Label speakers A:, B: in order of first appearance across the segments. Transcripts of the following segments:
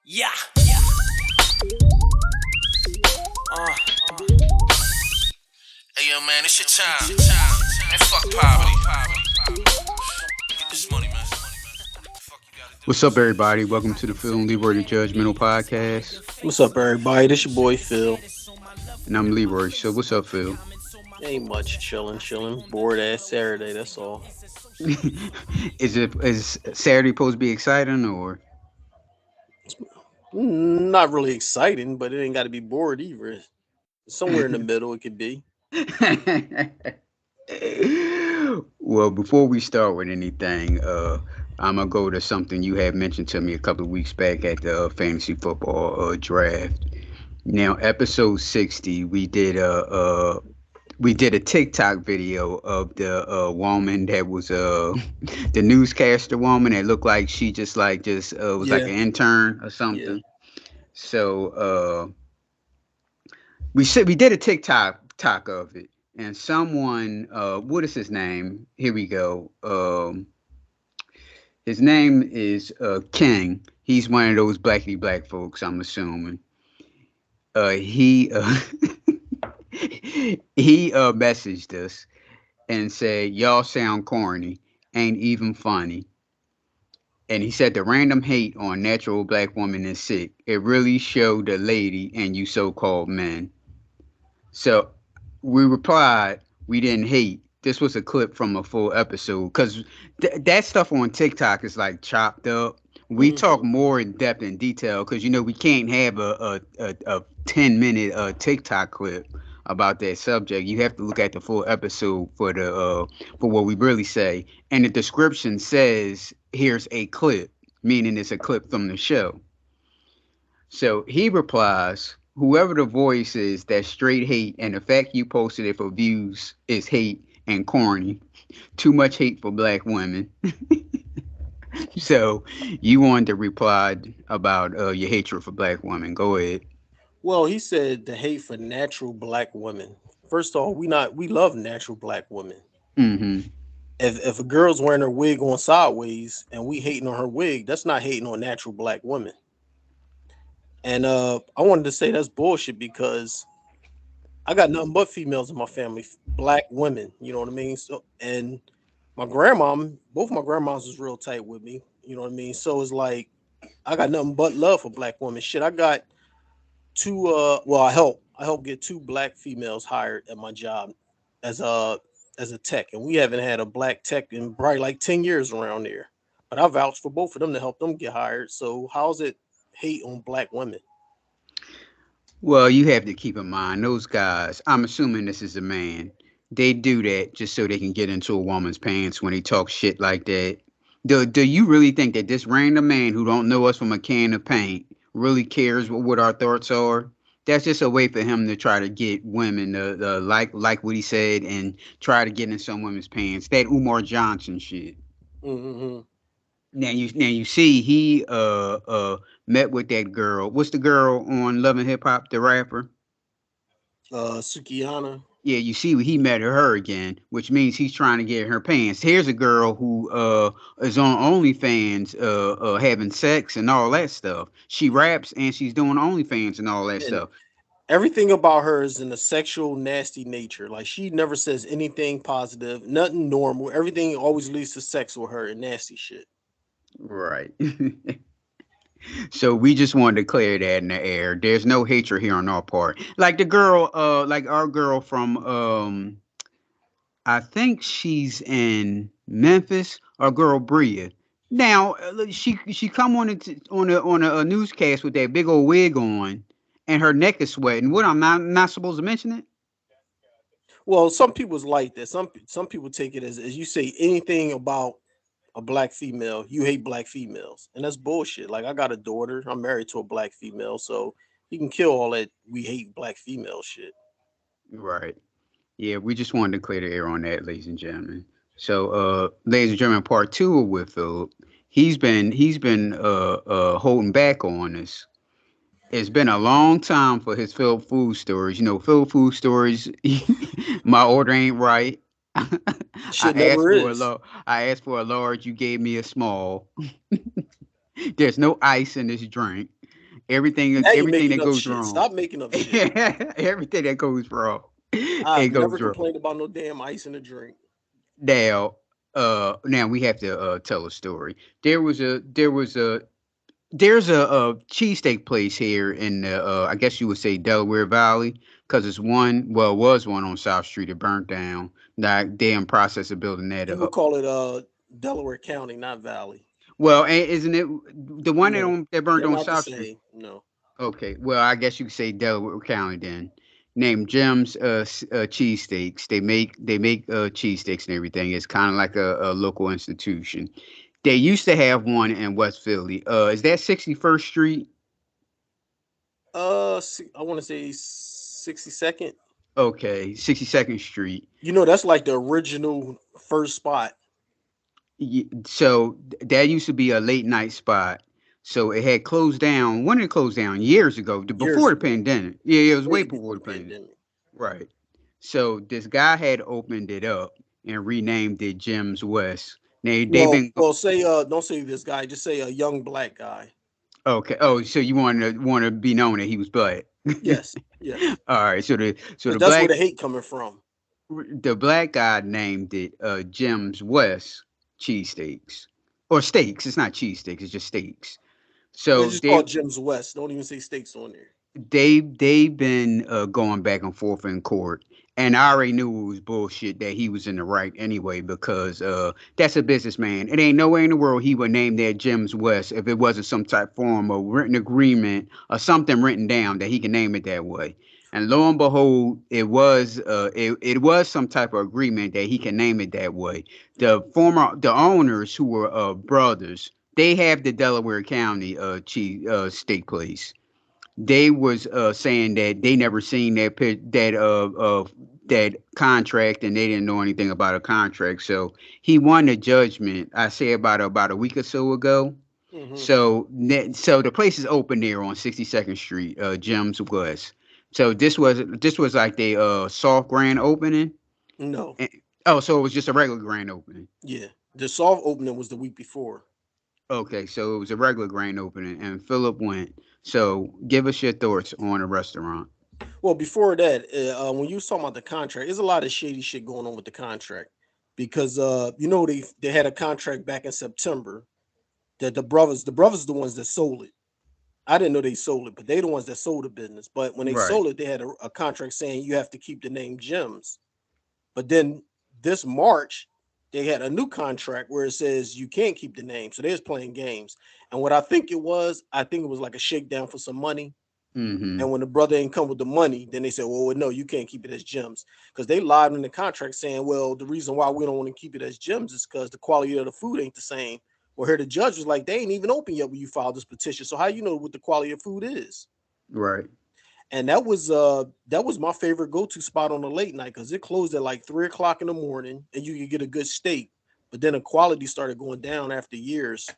A: Yeah.
B: Hey yo, man, it's your time. And fuck poverty. Get this money, man. Fuck you gotta do.
C: What's up, everybody? Welcome to the Phil and Leroy the Judgmental Podcast.
A: What's up, everybody? This your boy Phil.
C: And I'm Leroy. So, what's up, Phil?
A: Ain't much chilling. Bored ass Saturday. That's all.
C: Is Saturday supposed to be exciting or?
A: Not really exciting, but it ain't got to be bored either. Somewhere in the middle, it could be.
C: Well, before we start with anything, I'm gonna go to something you had mentioned to me a couple of weeks back at the fantasy football draft. Now, episode 60, we did a TikTok video of the woman that was the newscaster woman that looked like she just was like
A: Yeah,
C: an intern or
A: yeah.
C: something. So we did a TikTok of it, and someone what is his name? Here we go. His name is King. He's one of those blackity black folks, I'm assuming. He he messaged us and said, "Y'all sound corny, ain't even funny." And he said the random hate on natural black woman is sick. It really showed the lady and you so-called men. So we replied, we didn't hate. This was a clip from a full episode because that stuff on TikTok is like chopped up. We talk
A: hmm
C: more in depth and detail because we can't have a 10-minute TikTok clip about that subject. You have to look at the full episode for what we really say. And the description says here's a clip, meaning it's a clip from the show. So he replies, whoever the voice is that's straight hate, and the fact you posted it for views is hate and corny. Too much hate for black women. So you wanted to reply about your hatred for black women. Go ahead.
A: Well, he said the hate for natural black women. First of all, we love natural black women.
C: Mm-hmm.
A: If a girl's wearing her wig on sideways and we hating on her wig, that's not hating on natural black women. And I wanted to say that's bullshit because I got nothing but females in my family, black women. You know what I mean? So, and my grandma, both my grandmas was real tight with me. You know what I mean? So it's like I got nothing but love for black women. Shit, I got two. Well, I help get two black females hired at my job as a as a tech, and we haven't had a black tech in probably like 10 years around there. But I vouched for both of them to help them get hired. So how's it hate on black women?
C: Well, you have to keep in mind those guys. I'm assuming this is a man. They do that just so they can get into a woman's pants when they talk shit like that. Do you really think that this random man who don't know us from a can of paint really cares what our thoughts are? That's just a way for him to try to get women to like what he said and try to get in some women's pants. That Umar Johnson shit.
A: Mm-hmm.
C: Now you see he met with that girl. What's the girl on Love and Hip Hop, the rapper?
A: Sukiana.
C: Yeah, you see he met her again, which means he's trying to get in her pants. Here's a girl who is on OnlyFans having sex and all that stuff. She raps and she's doing OnlyFans and all that
A: And
C: stuff.
A: everything about her is in a sexual, nasty nature. Like she never says anything positive, nothing normal. Everything always leads to sex with her and nasty shit.
C: Right. So we just wanted to clear that in the air. There's no hatred here on our part. Like the girl, like our girl from I think she's in Memphis. Our girl Bria. Now she come on a newscast with that big old wig on, and her neck is sweating. What I'm not supposed to mention it?
A: Well, some people's like that. Some people take it as you say anything about a black female, you hate black females, and that's bullshit. Like I got a daughter, I'm married to a black female, so you can kill all that we hate black female shit.
C: Right. Yeah, we just wanted to clear the air on that, ladies and gentlemen. So, ladies and gentlemen, part two of with Philip. He's been holding back on us. It's been a long time for his Phil Food stories. Phil Food stories. My order ain't right. I
A: Shit
C: asked
A: never
C: for a
A: is.
C: low. I asked for a large. You gave me a small. There's no ice in this drink. Everything
A: Now you're
C: everything
A: making
C: that
A: up
C: goes
A: shit.
C: wrong.
A: Stop making up shit.
C: Everything that goes wrong.
A: I've
C: It
A: never
C: goes wrong.
A: complained about no damn ice in a drink.
C: Now, now we have to tell a story. There's a cheesesteak place here in the I guess you would say Delaware Valley, because it's one, well, it was one on South Street. It burnt down. That damn process of building that
A: You would
C: up.
A: call it Delaware County, not Valley.
C: Well, isn't it the one
A: No,
C: that burnt
A: they're
C: on
A: not the
C: South Street?
A: same. No.
C: Okay, well, I guess you could say Delaware County then. Named Jim's Cheesesteaks. They make cheesesteaks and everything. It's kind of like a local institution. They used to have one in West Philly. Is that 61st Street?
A: I want to say 62nd.
C: Okay, 62nd Street.
A: You know, that's like the original first spot
C: So that used to be a late night spot. So it had closed down. When did it close down? Years ago,
A: years
C: before the
A: ago,
C: pandemic. Yeah, it was way
A: way
C: before
A: before
C: the
A: the
C: pandemic.
A: pandemic.
C: Right. So this guy had opened it up and renamed it Jim's West. They've
A: Well,
C: been
A: say don't say this guy. Just say a young black guy.
C: okay. Oh, so you want to be known that he was black.
A: Yes, yes.
C: All right. So
A: Because
C: the
A: that's where
C: black
A: the hate coming from.
C: the black guy named it Jim's West cheesesteaks or steaks. It's not cheesesteaks. It's just steaks.
A: It's
C: So
A: just called Jim's West. Don't even say steaks on there.
C: they've been going back and forth in court, and I already knew it was bullshit that he was in the right anyway, because that's a businessman. It ain't nowhere in the world he would name that Jim's West if it wasn't some type form of written agreement or something written down that he can name it that way. And lo and behold, it was some type of agreement that he can name it that way. The owners, who were brothers, they have the Delaware County cheese steak place. They was saying that they never seen that contract, and they didn't know anything about a contract. So he won the judgment. I say about a week or so ago.
A: Hmm.
C: So the place is open there on 62nd Street, Gems West. So this was like the soft grand opening.
A: No,
C: And- oh, so it was just a regular grand opening.
A: yeah. The soft opening was the week before.
C: Okay, so it was a regular grand opening, and Philip went. So give us your thoughts on a restaurant.
A: Well, before that, when you was talking about the contract, there's a lot of shady shit going on with the contract because you know they had a contract back in September that the brothers the ones that sold it. I didn't know they sold it, but they the ones that sold the business. But when they
C: Right.
A: sold it, they had a contract saying you have to keep the name Gems. But then this March, they had a new contract where it says you can't keep the name. So they was playing games. And what I think it was like a shakedown for some money.
C: Mm-hmm.
A: And when the brother ain't come with the money, then they said, well, no, you can't keep it as Gems. Because they lied in the contract saying, well, the reason why we don't want to keep it as Gems is because the quality of the food ain't the same. Well, here the judge was like, they ain't even open yet when you filed this petition. So how you know what the quality of food is?
C: Right.
A: And that was my favorite go-to spot on the late night because it closed at like 3 o'clock in the morning and you could get a good steak. But then the quality started going down after years.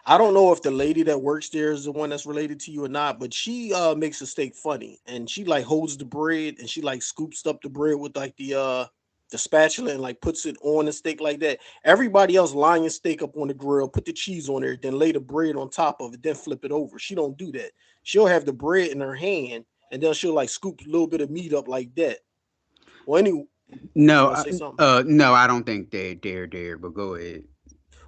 A: I don't know if the lady that works there is the one that's related to you or not, but she makes a steak funny and she like holds the bread and she like scoops up the bread with like the spatula and like puts it on the steak like that. Everybody else line your steak up on the grill, put the cheese on there, then lay the bread on top of it, then flip it over. She don't do that. She'll have the bread in her hand and then she'll like scoop a little bit of meat up like that. Well, anyway, you
C: No,
A: want to say something?
C: no, I don't think they're there. But go ahead.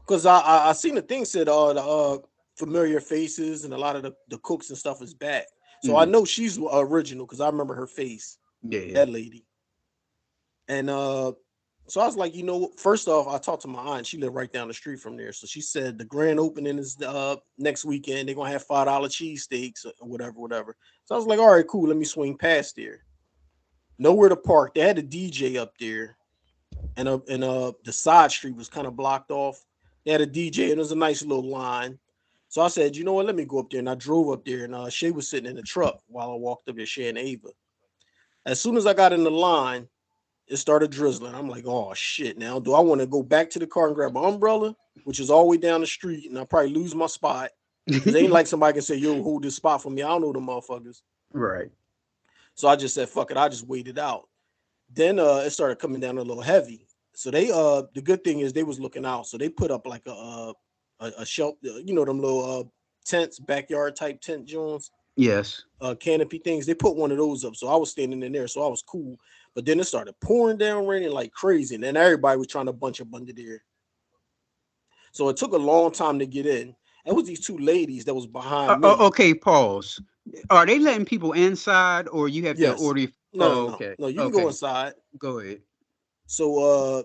A: Because I seen the thing said the familiar faces and a lot of the cooks and stuff is back. So I
C: Mm,
A: know she's original because I remember her face,
C: yeah.
A: that lady. And so I was like, first off, I talked to my aunt. She lived right down the street from there. So she said the grand opening is next weekend. They're gonna have $5 cheesesteaks or whatever, whatever. So I was like, all right, cool. Let me swing past there. Nowhere to park. They had a DJ up there, and the side street was kind of blocked off. They had a DJ, and it was a nice little line. So I said, you know what? Let me go up there, and I drove up there, and Shay was sitting in the truck while I walked up there. Shay and Ava. As soon as I got in the line, it started drizzling. I'm like, oh shit! Now, do I want to go back to the car and grab an umbrella, which is all the way down the street, and I probably lose my spot because ain't like somebody can say, yo, hold this spot for me. I don't know the motherfuckers.
C: Right.
A: So I just said, fuck it. I just waited out. Then it started coming down a little heavy. So they the good thing is they was looking out. So they put up like a shelf, them little tents, backyard type tent joints,
C: Yes.
A: canopy things. They put one of those up, so I was standing in there, so I was cool. But then it started pouring down, raining like crazy, and then everybody was trying to bunch up under there. So it took a long time to get in. And it was these two ladies that was behind me.
C: Okay, pause. Are they letting people inside, or you have to
A: Yes.
C: order?
A: No, no,
C: Oh,
A: no,
C: okay.
A: no. You can go
C: Okay.
A: inside.
C: Go ahead.
A: So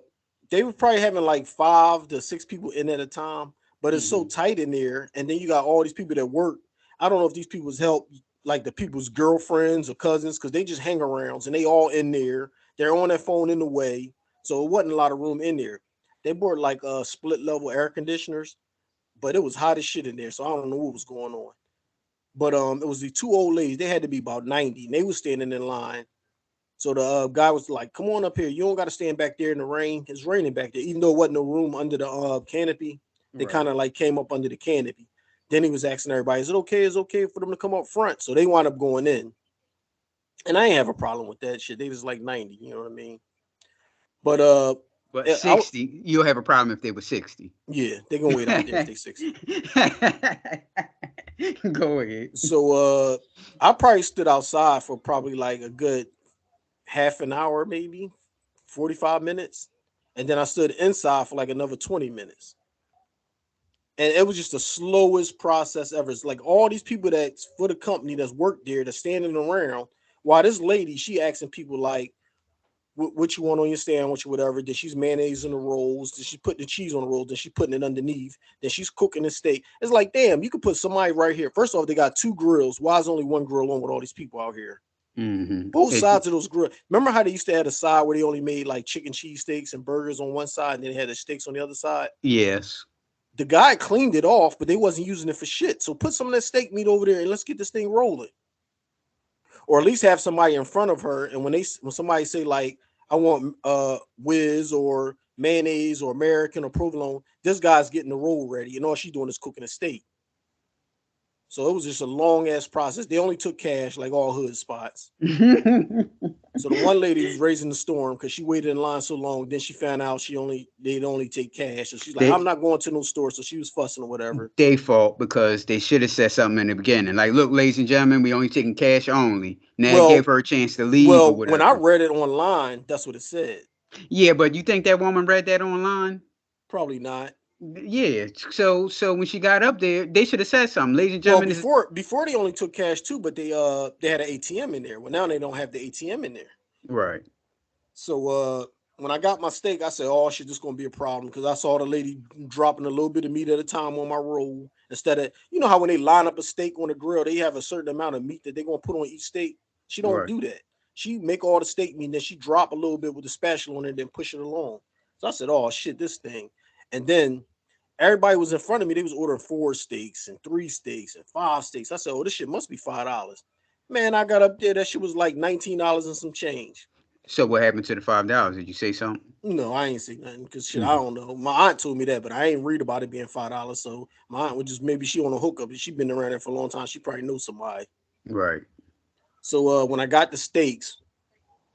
A: they were probably having like 5 to 6 people in at a time, but it's so
C: Hmm.
A: tight in there. And then you got all these people that work. I don't know if these people's help, like the people's girlfriends or cousins, because they just hang around and they all in there. They're on their phone in the way, so it wasn't a lot of room in there. They bought like split level air conditioners, but it was hot as shit in there, so I don't know what was going on. But it was the two old ladies. They had to be about 90, and they was standing in line. So the guy was like, "Come on up here. You don't got to stand back there in the rain. It's raining back there, even though it wasn't no room under the canopy. They kind
C: Right.
A: of like came up under the canopy. Then he was asking everybody, "Is it okay? Is it okay for them to come up front?" So they wound up going in, and I ain't have a problem with that shit. They was like 90, you know what I mean? But
C: But 60, you'll have a problem if they were 60.
A: yeah, they gonna wait out there if they 60.
C: Go ahead.
A: So I probably stood outside for probably like a good half an hour, maybe 45 minutes. And then I stood inside for like another 20 minutes. And it was just the slowest process ever. It's like all these people that's for the company that's worked there that's standing around. While this lady, she asking people like, what you want on your sandwich or whatever. Then she's mayonnaise in the rolls. Then she's putting the cheese on the rolls. Then she's putting it underneath. Then she's cooking the steak. It's like, damn, you could put somebody right here. First off, they got two grills. Why is only one grill on with all these people out here?
C: Hmm.
A: Both sides of those grills. Remember how they used to have a side where they only made like chicken cheese steaks and burgers on one side, and then they had the steaks on the other side?
C: Yes.
A: The guy cleaned it off, but they wasn't using it for shit. So put some of that steak meat over there and let's get this thing rolling. Or at least have somebody in front of her. And when somebody say like, I want whiz or mayonnaise or American or provolone, this guy's getting the roll ready, and all she's doing is cooking a steak. So it was just a long ass process. They only took cash, like all hood spots. So the one lady was raising the storm because she waited in line so long. Then she found out they'd only take cash. So she's like, I'm
C: they
A: not going to no store. So she was fussing or whatever.
C: they fault because they should have said something in the beginning. Like, look, ladies and gentlemen, we only taking cash only. Now it gave
A: Well,
C: her a chance to leave or
A: well, when I
C: whatever.
A: read it online, that's what it said.
C: Yeah, but you think that woman read that online?
A: Probably not.
C: Yeah. So when she got up there, they should have said something. Ladies and
A: Well,
C: gentlemen, this is
A: before they only took cash too, but they had an ATM in there. Well, now they don't have the ATM in there.
C: right.
A: So when I got my steak, I said, "Oh shit, this gonna be a problem," because I saw the lady dropping a little bit of meat at a time on my roll instead of how when they line up a steak on the grill, they have a certain amount of meat that they're gonna put on each steak. She don't
C: Right.
A: do that. She make all the steak meat, and then she drop a little bit with the spatula on it, and then push it along. So I said, "Oh shit, this thing," and then everybody was in front of me. They was ordering 4 steaks and 3 steaks and 5 steaks. I said, "Oh, this shit must be $5." Man, I got up there. That shit was like $19 and some change.
C: So what happened to the $5? Did you say something?
A: No, I ain't see nothing because shit, I
C: Mhm.
A: don't know. My aunt told me that, but I ain't read about it being $5. So my aunt would just maybe she on a hookup. She been around there for a long time. She probably knows somebody.
C: Right.
A: So when I got the steaks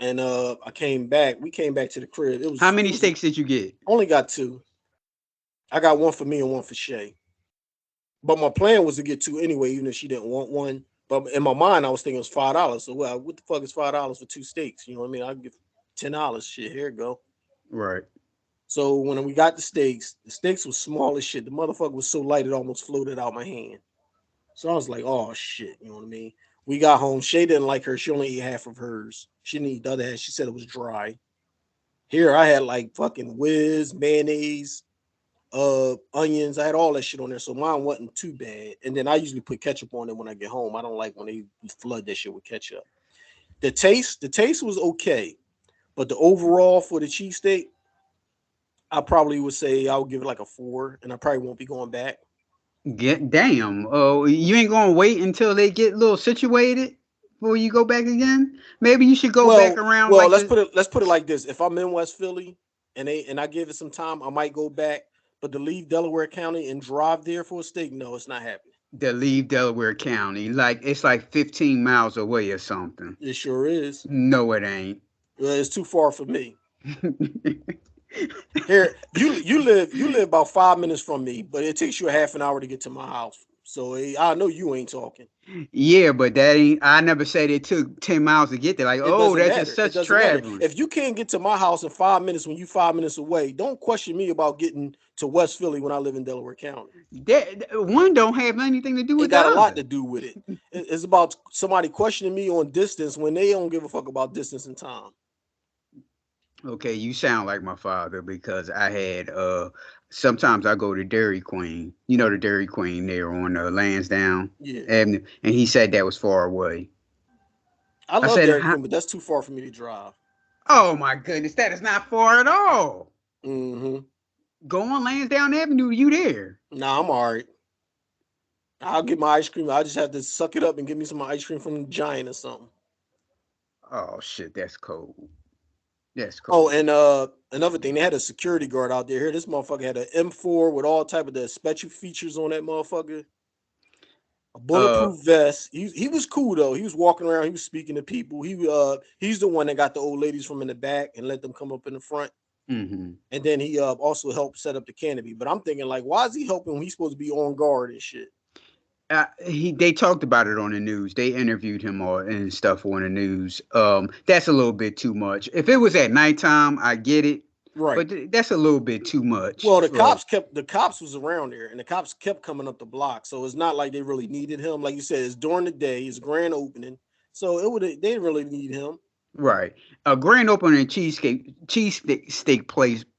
A: and we came back to the crib. It
C: How
A: was it
C: many
A: was
C: steaks did you get?
A: only got two. I got one for me and one for Shay. But my plan was to get two anyway, even if she didn't want one. But in my mind, I was thinking it was $5. So well, what the fuck is $5 for 2 steaks? You know what I mean? I'll give $10. Shit, here it go.
C: Right.
A: So when we got the steaks was small as shit. The motherfucker was so light it almost floated out my hand. So I was like, oh shit, you know what I mean? We got home. Shay didn't like her. She only ate half of hers. She didn't eat the other half. She said it was dry. Here I had like fucking whiz, mayonnaise, onions. I had all that shit on there. So mine wasn't too bad. And then I usually put ketchup on it when I get home. I don't like when they flood that shit with ketchup. The taste was okay. But the overall for the cheesesteak, I probably would say I would give it like a 4, and I probably won't be going back.
C: Get damn. Oh, you ain't gonna wait until they get a little situated before you go back again? Maybe you should go back around
A: Well,
C: like
A: let's
C: the
A: put it like this: if I'm in West Philly and I give it some time, I might go back. But to leave Delaware County and drive there for a steak, no, it's not happening.
C: that leave Delaware County. Like it's like 15 miles away or something.
A: It sure is.
C: No, it ain't.
A: It's too far for me. Here, you live about 5 minutes from me, but it takes you a half an hour to get to my house. So I know you ain't talking.
C: Yeah, but that ain't. I never said it took 10 miles to get there. Like,
A: It
C: oh,
A: doesn't
C: that's just
A: matter. It
C: such
A: doesn't matter.
C: traveling.
A: If you can't get to my house in 5 minutes when you 5 minutes away, don't question me about getting to West Philly when I live in Delaware County.
C: That one don't have anything to do
A: It
C: with the
A: got a lot
C: other.
A: to do with it. It's about somebody questioning me on distance when they don't give a fuck about distance and time.
C: Okay, you sound like my father because I had sometimes I go to Dairy Queen. You know the Dairy Queen there on Lansdowne
A: Yeah,
C: Avenue, and he said that was far away.
A: I
C: I
A: love
C: said,
A: Dairy Queen, but that's too far for me to drive.
C: "Oh my goodness, that is not far at all.
A: Mm-hmm.
C: Go on Lansdowne Avenue, you there?"
A: Nah, I'm all right. I'll get my ice cream. I just have to suck it up and get me some ice cream from the Giant or something.
C: Oh shit, that's cold. That's
A: Oh,
C: cold.
A: and another thing, they had a security guard out there. Here, this motherfucker had an M4 with all type of the special features on that motherfucker. A
C: Uh,
A: bulletproof vest. He was cool though. He was walking around. He was speaking to people. He's the one that got the old ladies from in the back and let them come up in the front.
C: mm-hmm.
A: And then he also helped set up the canopy. But I'm thinking like, why is he helping when he's supposed to be on guard and shit?
C: They talked about it on the news. They interviewed him or and stuff on the news. That's a little bit too much. If it was at nighttime, I get it,
A: Right.
C: but that's a little bit too much.
A: Well, the cops was around there, and the cops kept coming up the block. So it's not like they really needed him. Like you said, it's during the day, it's grand opening, so they didn't really need him.
C: Right, a grand opening cheesesteak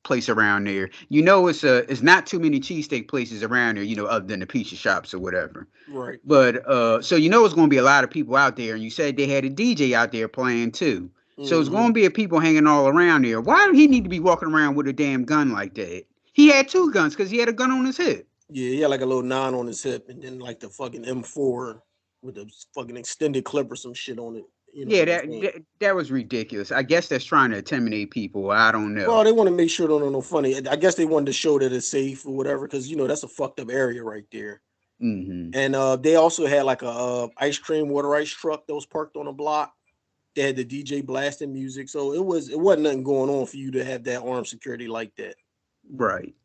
C: place around there. You know, it's not too many cheesesteak places around there. You know, other than the pizza shops or whatever.
A: Right.
C: But so you know it's going to be a lot of people out there, and you said they had a DJ out there playing too. So it's going
A: Hmm.
C: to be a people hanging all around there. Why do he need to be walking around with a damn gun like that? He had two guns because he had a gun on his hip.
A: Yeah, he had like a little nine on his hip, and then like the fucking M4 with the fucking extended clip or some shit on it. You know
C: Yeah,
A: what I'm
C: that,
A: saying?
C: that that was ridiculous. I guess that's trying to intimidate people. I don't
A: Well,
C: know.
A: they want to make sure they don't know funny. I guess they wanted to show that it's safe or whatever, because that's a fucked up area right there.
C: Hmm.
A: And they also had like a ice cream water ice truck that was parked on a block. They had the DJ blasting music, so it wasn't nothing going on for you to have that armed security like that.
C: Right.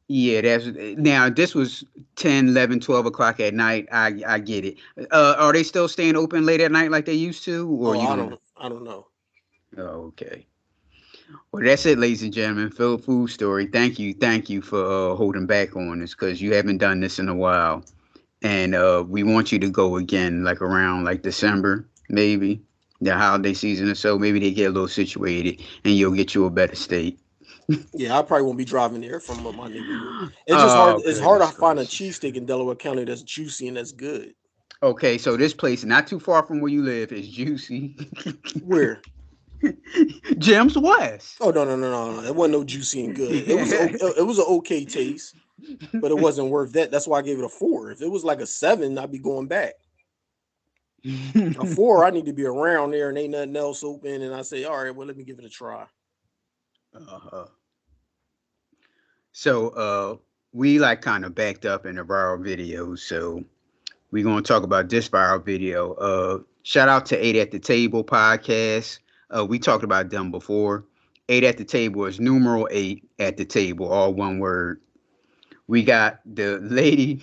C: Yeah, that's now this was 10, 11, 12 o'clock at night. I get it. Are they still staying open late at night like they used to, or
A: Oh,
C: you
A: I
C: don't know?
A: don't, I don't know.
C: Oh, okay. Well, that's it, ladies and gentlemen. Phil Food Story. Thank you for holding back on this because you haven't done this in a while, and we want you to go again, like around like December, maybe the holiday season or so. Maybe they get a little situated, and you'll get you a better state.
A: Yeah, I probably won't be driving there from my neighborhood. It's just hard.
C: Oh,
A: It's hard to
C: goodness
A: find a
C: gracious.
A: cheesesteak in Delaware County that's juicy and that's good.
C: Okay, so this place, not too far from where you live, is juicy.
A: Where?
C: Jim's West.
A: Oh, no, no, no, no, no. It wasn't no juicy and good. It was an okay taste, but it wasn't worth that. That's why I gave it a 4. If it was like a 7, I'd be going back. A 4, I need to be around there and ain't nothing else open, and I say, all right, well, let me give it a try.
C: Uh-huh. So we like kind of backed up in the viral video, so we're gonna talk about this viral video. Shout out to Eight at the Table podcast. We talked about them before. Eight at the table is numeral eight at the table, all one word. We got the lady.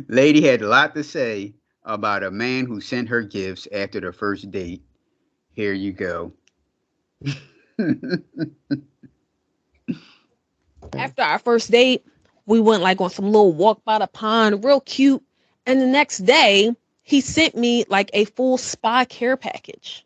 C: Lady had a lot to say about a man who sent her gifts after the first date. Here you go.
D: After our first date, we went like on some little walk by the pond, real cute. And the next day, he sent me like a full spa care package.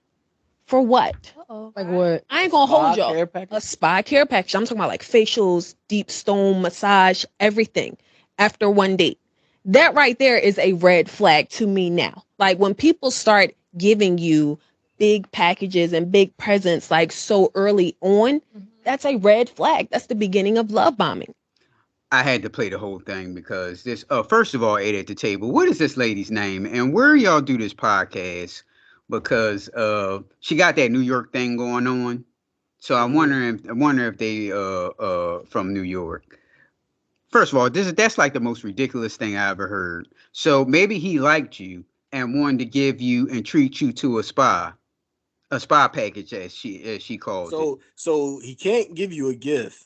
D: For what?
E: Like what?
D: I ain't gonna hold y'all.
E: Care
D: A
E: package?
D: spa care package. I'm talking about like facials, deep stone massage, everything after one date. That right there is a red flag to me now. Like when people start giving you big packages and big presents like so early on, that's a red flag. That's the beginning of love bombing.
C: I had to play the whole thing because this. First of all, Eight at the Table. What is this lady's name, and where y'all do this podcast? Because she got that New York thing going on. So
A: Hmm.
C: I wonder if they from New York. First of all, that's like the most ridiculous thing I ever heard. So maybe he liked you and wanted to give you and treat you to a spa package as she calls it.
A: So he can't give you a gift,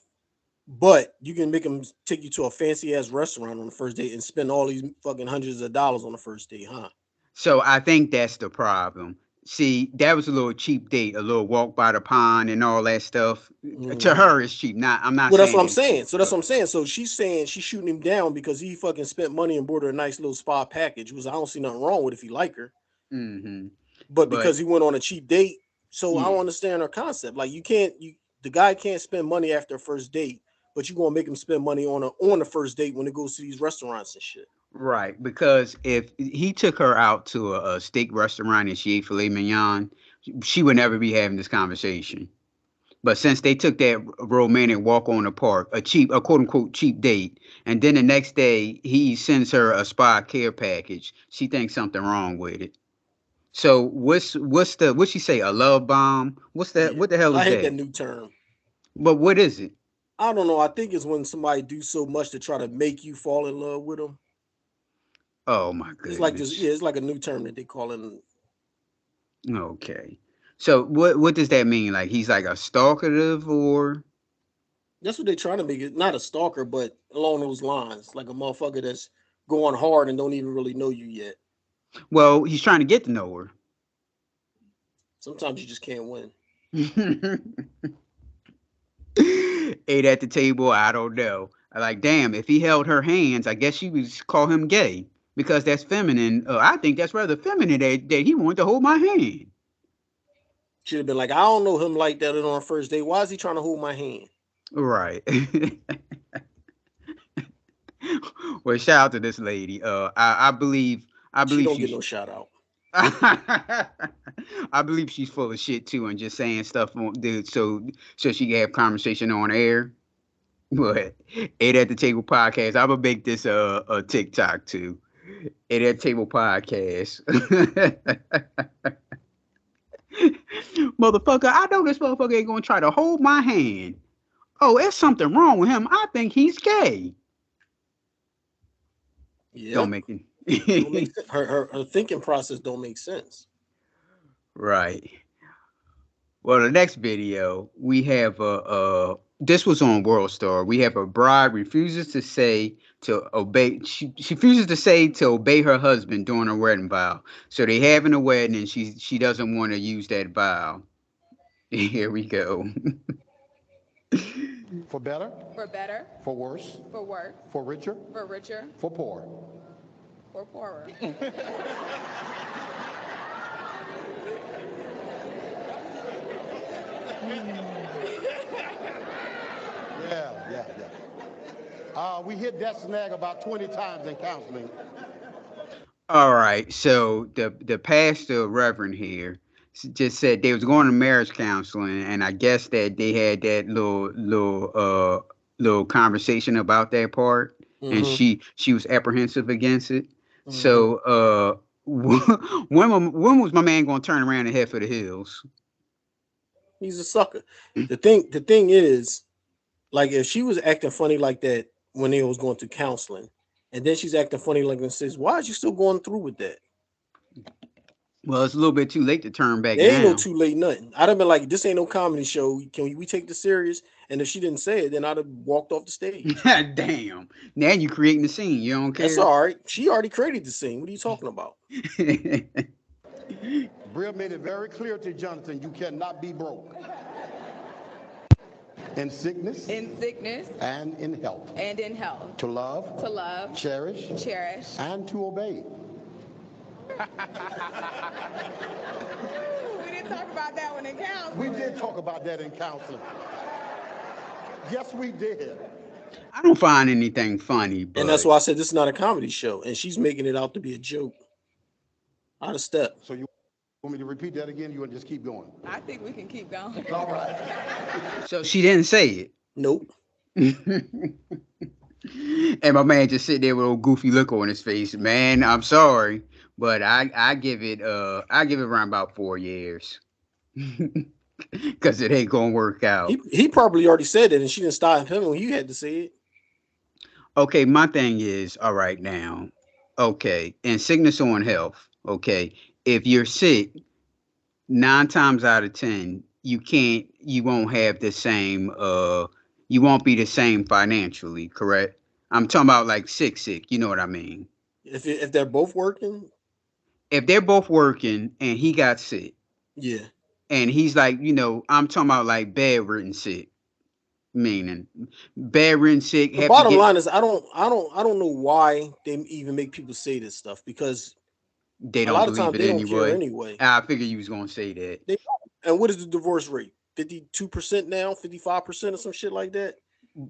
A: But you can make them take you to a fancy ass restaurant on the first date and spend all these fucking hundreds of dollars on the first date, huh?
C: So I think that's the problem. See, that was a little cheap date, a little walk by the pond and all that stuff. To
A: Hmm.
C: her, it's cheap. Not, I'm not
A: Well, that's
C: saying
A: what I'm
C: that it's
A: saying.
C: cheap,
A: So that's
C: but
A: what I'm saying. So she's saying she's shooting him down because he fucking spent money and bought her a nice little spa package. Was I don't see nothing wrong with if he like her,
C: hmm
A: but
C: but
A: because he went on a cheap date, so I
C: yeah,
A: don't understand her concept. Like you can't, you the guy can't spend money after a first date, but you gonna make him spend money on the first date when it goes to these restaurants and shit.
C: right. Because if he took her out to a steak restaurant and she ate filet mignon, she would never be having this conversation. But since they took that romantic walk on the park, a quote unquote cheap date, and then the next day he sends her a spa care package, she thinks something wrong with it. So what's she say, a love bomb? What's that?
A: Yeah,
C: What the hell
A: I
C: is
A: hate that
C: that?
A: new term.
C: But what is it?
A: I don't know. I think it's when somebody do so much to try to make you fall in love with them.
C: Oh my
A: It's like this.
C: goodness.
A: Yeah, it's like a new term that they call it.
C: Okay. So what does that mean? Like he's like a stalkative or
A: That's what they're trying to make it. Not a stalker, but along those lines, like a motherfucker that's going hard and don't even really know you yet.
C: well, he's trying to get to know her.
A: Sometimes you just can't win.
C: Ate at the table, I don't know. Like, damn, if he held her hands, I guess she would call him gay because that's feminine. I think that's rather feminine that he wanted to hold my hand.
A: Should have been like, I don't know him like that on our first date. Why is he trying to hold my hand?
C: Right. Well, shout out to this lady. I
A: She
C: believe
A: don't get
C: she's
A: no shout out.
C: I believe she's full of shit too and just saying stuff on dude so she can have conversation on air. But Eight at the Table podcast, I'm gonna make this a TikTok too. Eight at the Table podcast. Motherfucker, I know this motherfucker ain't gonna try to hold my hand. Oh, there's something wrong with him. I think he's gay. Don't
A: Yep.
C: make
A: It don't make
C: it.
A: sense. Her thinking process don't make sense.
C: Right. Well, the next video we have a this was on World Star. We have a bride refuses to say to obey. She refuses to say to obey her husband during a wedding vow. So they having a wedding and she doesn't want to use that vow. Here we go.
E: For better,
F: for better,
E: for worse,
F: for worse,
E: for richer,
F: for richer,
E: for poor.
F: for poorer.
E: Yeah. We hit that snag about 20 times in counseling.
C: All right. So the pastor reverend here just said they was going to marriage counseling, and I guess that they had that little conversation about that part, and
A: Mm-hmm.
C: she was apprehensive against it.
A: Mm-hmm.
C: So when was my man going to turn around and head for the hills?
A: He's a sucker. The thing is, like, if she was acting funny like that when they was going through counseling, and then she's acting funny like and says, "Why is you still going through with that?"
C: Well, it's a little bit too late to turn back
A: There ain't no
C: now.
A: too late nothing. I'd have been like, "This ain't no comedy show. Can we take this serious?" And if she didn't say it, then I'd have walked off the stage.
C: Damn. Now you creating the scene. You don't
A: That's
C: care.
A: all right. She already created the scene. What are you talking about?
E: Brill made it very clear to Jonathan, you cannot be broke. In sickness
F: In sickness
E: and in health.
F: and in health,
E: To love,
F: to love,
E: cherish,
F: cherish.
E: and to obey.
F: We didn't talk about that one in
E: We
F: counseling.
E: did talk about that in counseling. Yes, we did.
C: I don't find anything funny,
A: And that's
C: but
A: why I said this is not a comedy show, and she's making it out to be a joke. Out of step.
E: So you want me to repeat that again? You want to just keep going?
F: I think we can keep going.
E: All right.
C: so she didn't say
A: Nope.
C: it. And my man just sitting there with a goofy look on his face. Man, I'm sorry, but I give it around about 4 years. Because it ain't gonna work out.
A: He probably already said it, and she didn't stop him when you had to say it.
C: Okay, my thing is, all right now, okay, and sickness on health, okay, if you're sick, 9 times out of 10, you won't have the same you won't be the same financially, correct? I'm talking about like sick. You know what I mean?
A: If they're both working,
C: If they're both working and he got sick,
A: yeah.
C: and he's like, I'm talking about like bedridden sick, meaning bedridden sick,
A: The
C: have to
A: bottom
C: get,
A: line is I don't know why they even make people say this stuff because
C: they
A: a
C: don't
A: lot of
C: believe
A: times
C: it
A: they don't care
C: anyway.
A: anyway.
C: I figured you was gonna say that.
A: They and what is the divorce rate? 52% now, 55% or some shit like that.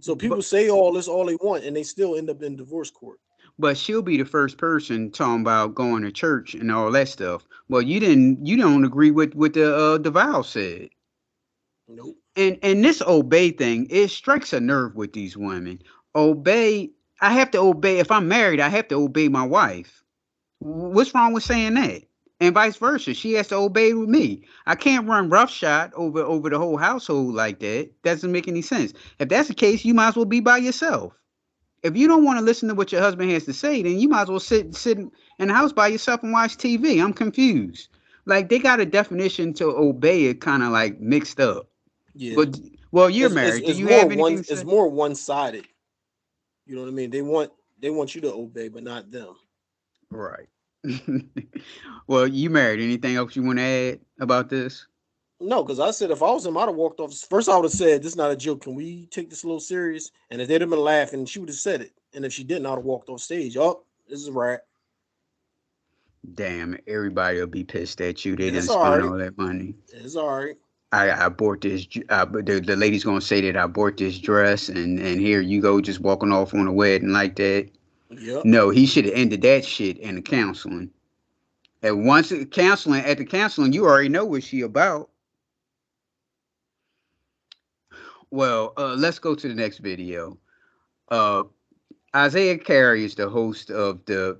A: So
C: But
A: people say all this all they want and they still end up in divorce court.
C: but she'll be the first person talking about going to church and all that stuff. Well, you don't agree with what the vow said.
A: Nope.
C: And this obey thing, it strikes a nerve with these women. Obey, I have to obey. If I'm married, I have to obey my wife. What's wrong with saying that? And vice versa, she has to obey with me. I can't run roughshod over the whole household like that. Doesn't make any sense. If that's the case, you might as well be by yourself. If you don't want to listen to what your husband has to say, then you might as well sit in the house by yourself and watch TV. I'm confused. Like they got a definition to obey it kind of like mixed up.
A: Yeah.
C: But well, you're
A: It's, it's,
C: married. Do
A: it's
C: you
A: more
C: have
A: one
C: anything to
A: it's
C: say?
A: more one-sided. You know what I mean? They want you to obey, but not them.
C: Right. Well, you married. Anything else you want to add about this?
A: No, because I said if I was him, I'd have walked off. First, I would have said, "This is not a joke. Can we take this a little serious?" And if they'd have been laughing, she would have said it. And if she didn't, I'd have walked off stage. Oh, this is right.
C: Damn, everybody will be pissed at you. They
A: It's
C: didn't
A: all
C: spend
A: right.
C: all that money.
A: It's all right.
C: I bought this. But the lady's gonna say that I bought this dress, and here you go, just walking off on a wedding like that.
A: Yep.
C: No, he should have ended that shit in the counseling. And once at the counseling, you already know what she about. Well, let's go to the next video. Uh, Isaiah Carey is the host of the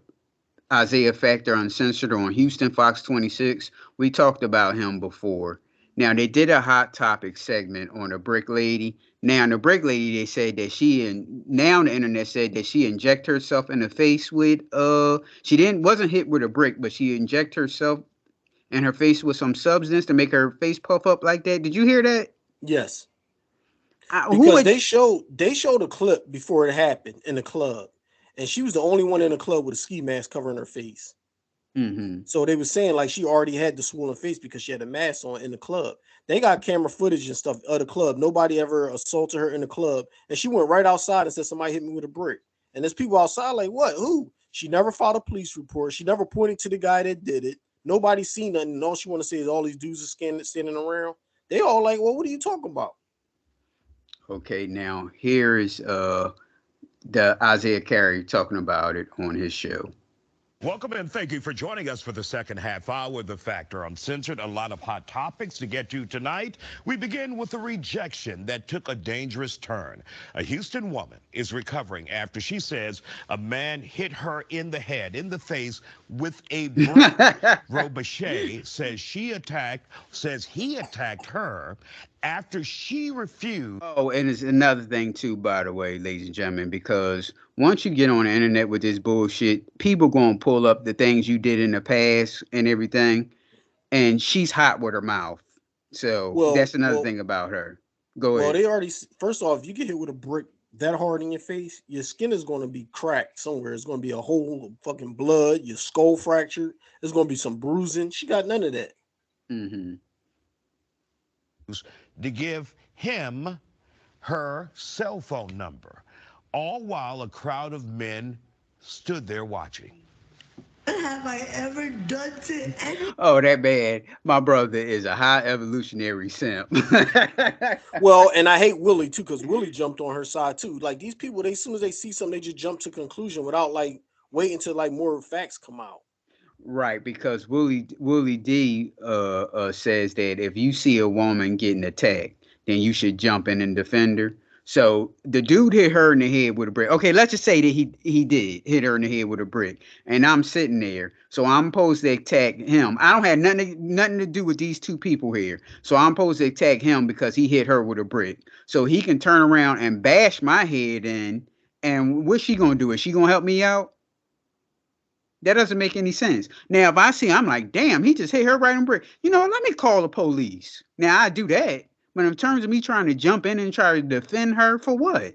C: Isaiah Factor Uncensored on Houston Fox 26. We talked about him before. Now they did a hot topic segment on the brick lady. Now the brick lady, they said that now the internet said that she inject herself in the face with she didn't wasn't hit with a brick, but she inject herself in her face with some substance to make her face puff up like that. Did you hear that?
A: Yes.
C: Who
A: Because
C: would?
A: they showed a clip before it happened in the club, and she was the only one in the club with a ski mask covering her face.
C: Mm-hmm.
A: So they were saying like she already had the swollen face because she had a mask on in the club. They got camera footage and stuff of the club. Nobody ever assaulted her in the club, and she went right outside and said somebody hit me with a brick. And there's people outside like, what? Who? She never filed a police report. She never pointed to the guy that did it. Nobody seen nothing. And all she want to say is all these dudes are standing around. They all like, well, what are you talking about?
C: Okay, now here is the Isaiah Carey talking about it on his show.
G: Welcome and thank you for joining us for the second half hour of The Factor Uncensored. A lot of hot topics to get to tonight. We begin with a rejection that took a dangerous turn. A Houston woman is recovering after she says a man hit her in the head, in the face with a brick. Robache says he attacked her after she refused.
C: Oh, and it's another thing too, by the way, ladies and gentlemen, because once you get on the internet with this bullshit, people gonna pull up the things you did in the past and everything, and she's hot with her mouth. So
A: Well,
C: that's another
A: well,
C: thing about her. Go
A: well,
C: ahead.
A: they already first off, if you get hit with a brick that hard in your face, your skin is going to be cracked somewhere. It's going to be a hole of fucking blood, your skull fractured. There's going to be some bruising. She got none of that.
C: Mm-hmm.
G: To give him her cell phone number, all while a crowd of men stood there watching.
H: Have I ever done to anyone?
C: Oh, that bad. My brother is a high evolutionary simp.
A: Well, and I hate Willie too because Willie jumped on her side too. Like these people, they as soon as they see something, they just jump to conclusion without like waiting till like more facts come out.
C: Right, because Willie D says that if you see a woman getting attacked, then you should jump in and defend her. So the dude hit her in the head with a brick. Okay, let's just say that he did hit her in the head with a brick, and I'm sitting there, so I'm supposed to attack him. I don't have nothing to do with these two people here, so I'm supposed to attack him because he hit her with a brick. So he can turn around and bash my head in, and what's she gonna do? Is she gonna help me out? That doesn't make any sense. Now, if I see, I'm like, damn, he just hit her right in the brick. Let me call the police. Now, I do that. But in terms of me trying to jump in and try to defend her for what?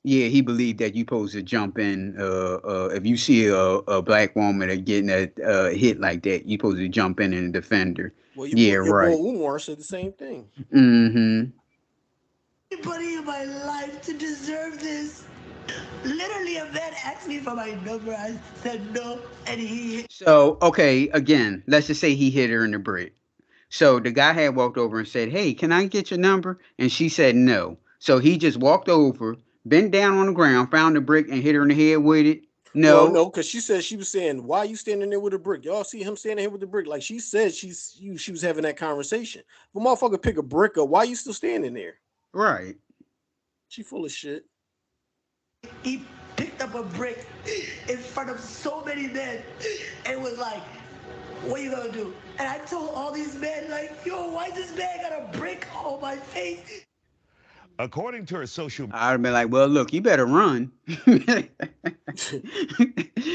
C: Yeah, he believed that you supposed to jump in. If you see a black woman that getting a hit like that, you supposed to jump in and defend her.
A: Well,
C: Yeah,
A: your boy
C: right.
A: Umar said the same thing.
C: Mm-hmm.
H: Anybody in my life to deserve this. Literally, a man asked me for my number. I said no, and he
C: So okay, again, let's just say he hit her in the brick. So the guy had walked over and said, "Hey, can I get your number?" And she said no. So he just walked over, bent down on the ground, found the brick, and hit her in the head with it.
A: Well,
C: No,
A: no, because she said she was saying, "Why you standing there with a brick?" Y'all see him standing here with the brick, like she said she was having that conversation. If a motherfucker pick a brick up, why you still standing there?
C: right.
A: She full of shit.
H: he picked up a brick in front of so many men and was like, "What you gonna do?" And I told all these men, like, "Yo, why this man got a brick on my face?"
G: According to her social
C: I'd have been like, "Well, look, you better run."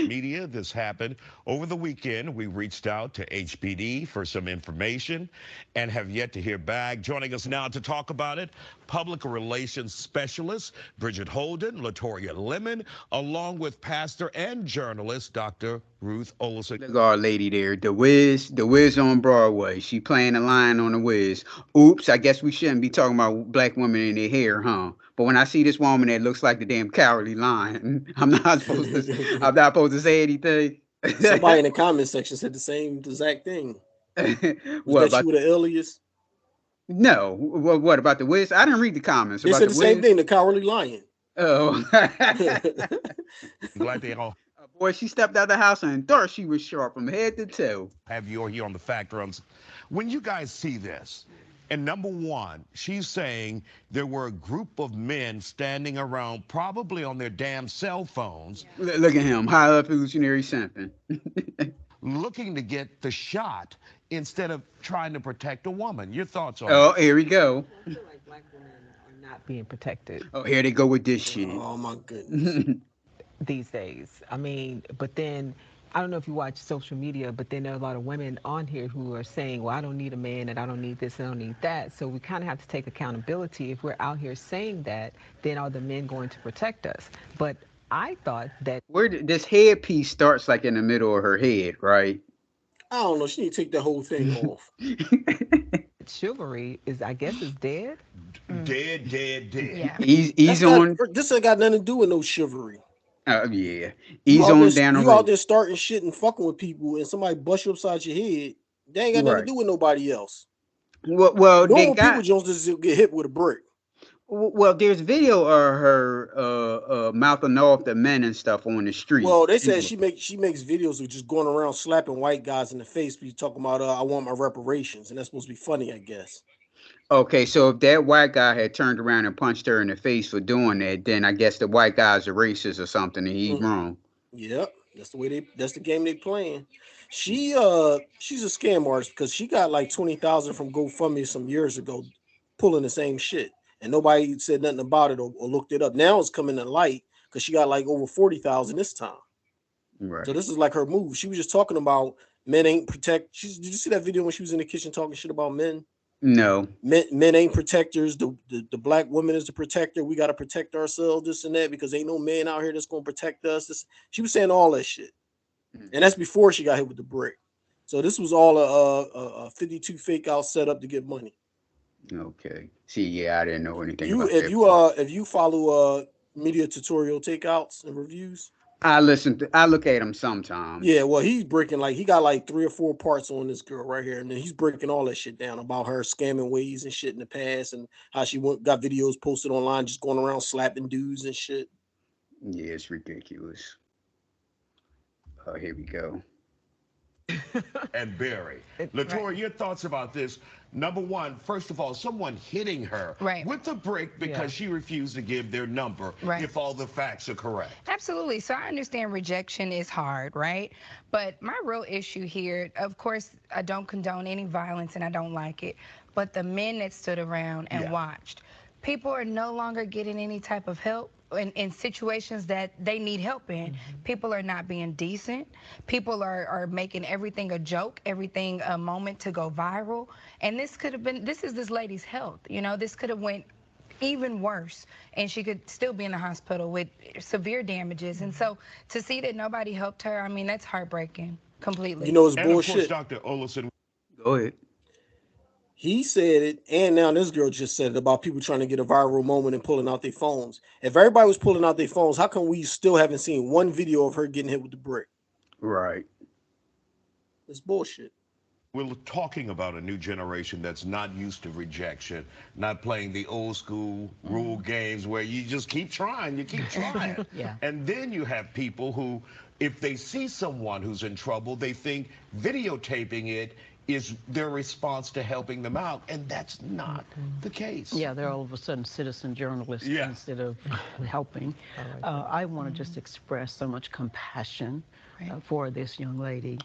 G: media, this happened over the weekend. We reached out to HPD for some information and have yet to hear back. Joining us now to talk about it, public relations specialist Bridget Holden, Latoya Lemon, along with pastor and journalist Dr. Ruth Olson.
C: Look at our lady there, the Wiz on Broadway. She playing a line on the Wiz. Oops, I guess we shouldn't be talking about black women in their hair, huh? But when I see this woman that looks like the damn Cowardly Lion, I'm not supposed to say anything.
A: Somebody in the comment section said the same exact thing. Was
C: What
A: that
C: about
A: you with an alias?
C: no? What about the Wiz? I didn't read the comments
A: They
C: about
A: said
C: the
A: the same
C: Wiz.
A: thing. The cowardly lion.
C: Oh,
G: Glad they all
C: boy, she stepped out the house and thought she was sharp from head to toe.
G: have you here on the fact runs. When you guys see this, and number one, she's saying there were a group of men standing around, probably on their damn cell phones,
C: Look at him, high evolutionary simping.
G: looking to get the shot instead of trying to protect a woman. Your thoughts on
C: Oh,
G: that?
C: here we go.
D: I feel like black women are not being protected
C: Oh, here they go with this shit.
A: Oh my goodness.
D: these days. I mean, but then I don't know if you watch social media, but then there are a lot of women on here who are saying, well, I don't need a man and I don't need this and I don't need that. So we kind of have to take accountability. If we're out here saying that, then are the men going to protect us? But I thought that
C: This headpiece starts like in the middle of her head, right?
A: I don't know. She need to take that whole thing off.
D: chivalry is, I guess, is dead.
G: Dead, dead, dead.
F: Yeah.
C: He's
A: That's not.
C: on.
A: This ain't got nothing to do with no chivalry.
C: Yeah,
A: You
C: he's
A: out there,
C: on down the
A: you out
C: road.
A: there starting shit and fucking with people, and somebody bust you upside your head. They ain't got nothing to
C: Right.
A: do with nobody else.
C: Well, they
A: Normal people
C: got.
A: just get hit with a brick.
C: Well, there's video of her mouthing off the men and stuff on the street.
A: Well, they said she makes videos of just going around slapping white guys in the face. Be talking about I want my reparations, and that's supposed to be funny, I guess.
C: Okay, so if that white guy had turned around and punched her in the face for doing that, then I guess the white guy's a racist or something, and he's
A: Mm,
C: wrong.
A: yep, that's the way they. That's the game they playing. She's a scam artist because she got like 20,000 from GoFundMe some years ago, pulling the same shit, and nobody said nothing about it or looked it up. Now it's coming to light because she got like over 40,000 this time. So
C: Right.
A: this is like her move. She was just talking about men ain't protect. Did you see that video when she was in the kitchen talking shit about men?
C: No.
A: Men ain't protectors. The black woman is the protector. We got to protect ourselves, this and that, because ain't no man out here that's gonna protect us. She was saying all that shit, and that's before she got hit with the brick. So this was all a 52 fake out setup to get money.
C: Okay. See, yeah, I didn't know anything
A: You
C: about that before.
A: if you follow media tutorial takeouts and reviews,
C: I look at them sometimes.
A: yeah, well, he's breaking like he got like 3 or 4 parts on this girl right here, and then he's breaking all that shit down about her scamming ways and shit in the past, and how she got videos posted online just going around slapping dudes and shit.
C: Yeah, it's ridiculous. Oh, here we go.
G: And Barry.
F: Right.
G: Latour, your thoughts about this? Number one, first of all, someone hitting her
F: Right.
G: with a brick because
D: Yeah.
G: she refused to give their number
F: Right.
G: if all the facts are correct.
F: Absolutely. So I understand rejection is hard, right? But my real issue here, of course, I don't condone any violence and I don't like it. But the men that stood around and
G: Yeah.
F: watched, people are no longer getting any type of help. in situations that they need help in. People are not being decent. People are making everything a joke, everything a moment to go viral. And this could have been, this is this lady's health. You know, this could have went even worse, and she could still be in the hospital with severe damages. And so to see that nobody helped her, I mean, that's heartbreaking
A: You
F: completely.
A: know it's
G: And of course,
A: bullshit.
G: Dr. Olison.
C: Go ahead.
A: He said it, and now this girl just said it about people trying to get a viral moment and pulling out their phones. If everybody was pulling out their phones, how come we still haven't seen one video of her getting hit with the brick?
C: Right.
A: It's bullshit.
G: We're talking about a new generation that's not used to rejection, not playing the old school rule games where you just keep trying, you keep trying.
I: Yeah.
G: And then you have people who, if they see someone who's in trouble, they think videotaping it is their response to helping them out. And that's not the case.
I: Yeah, they're all of a sudden citizen journalists
G: Yeah.
I: instead of helping. I want to just express so much compassion for this young lady.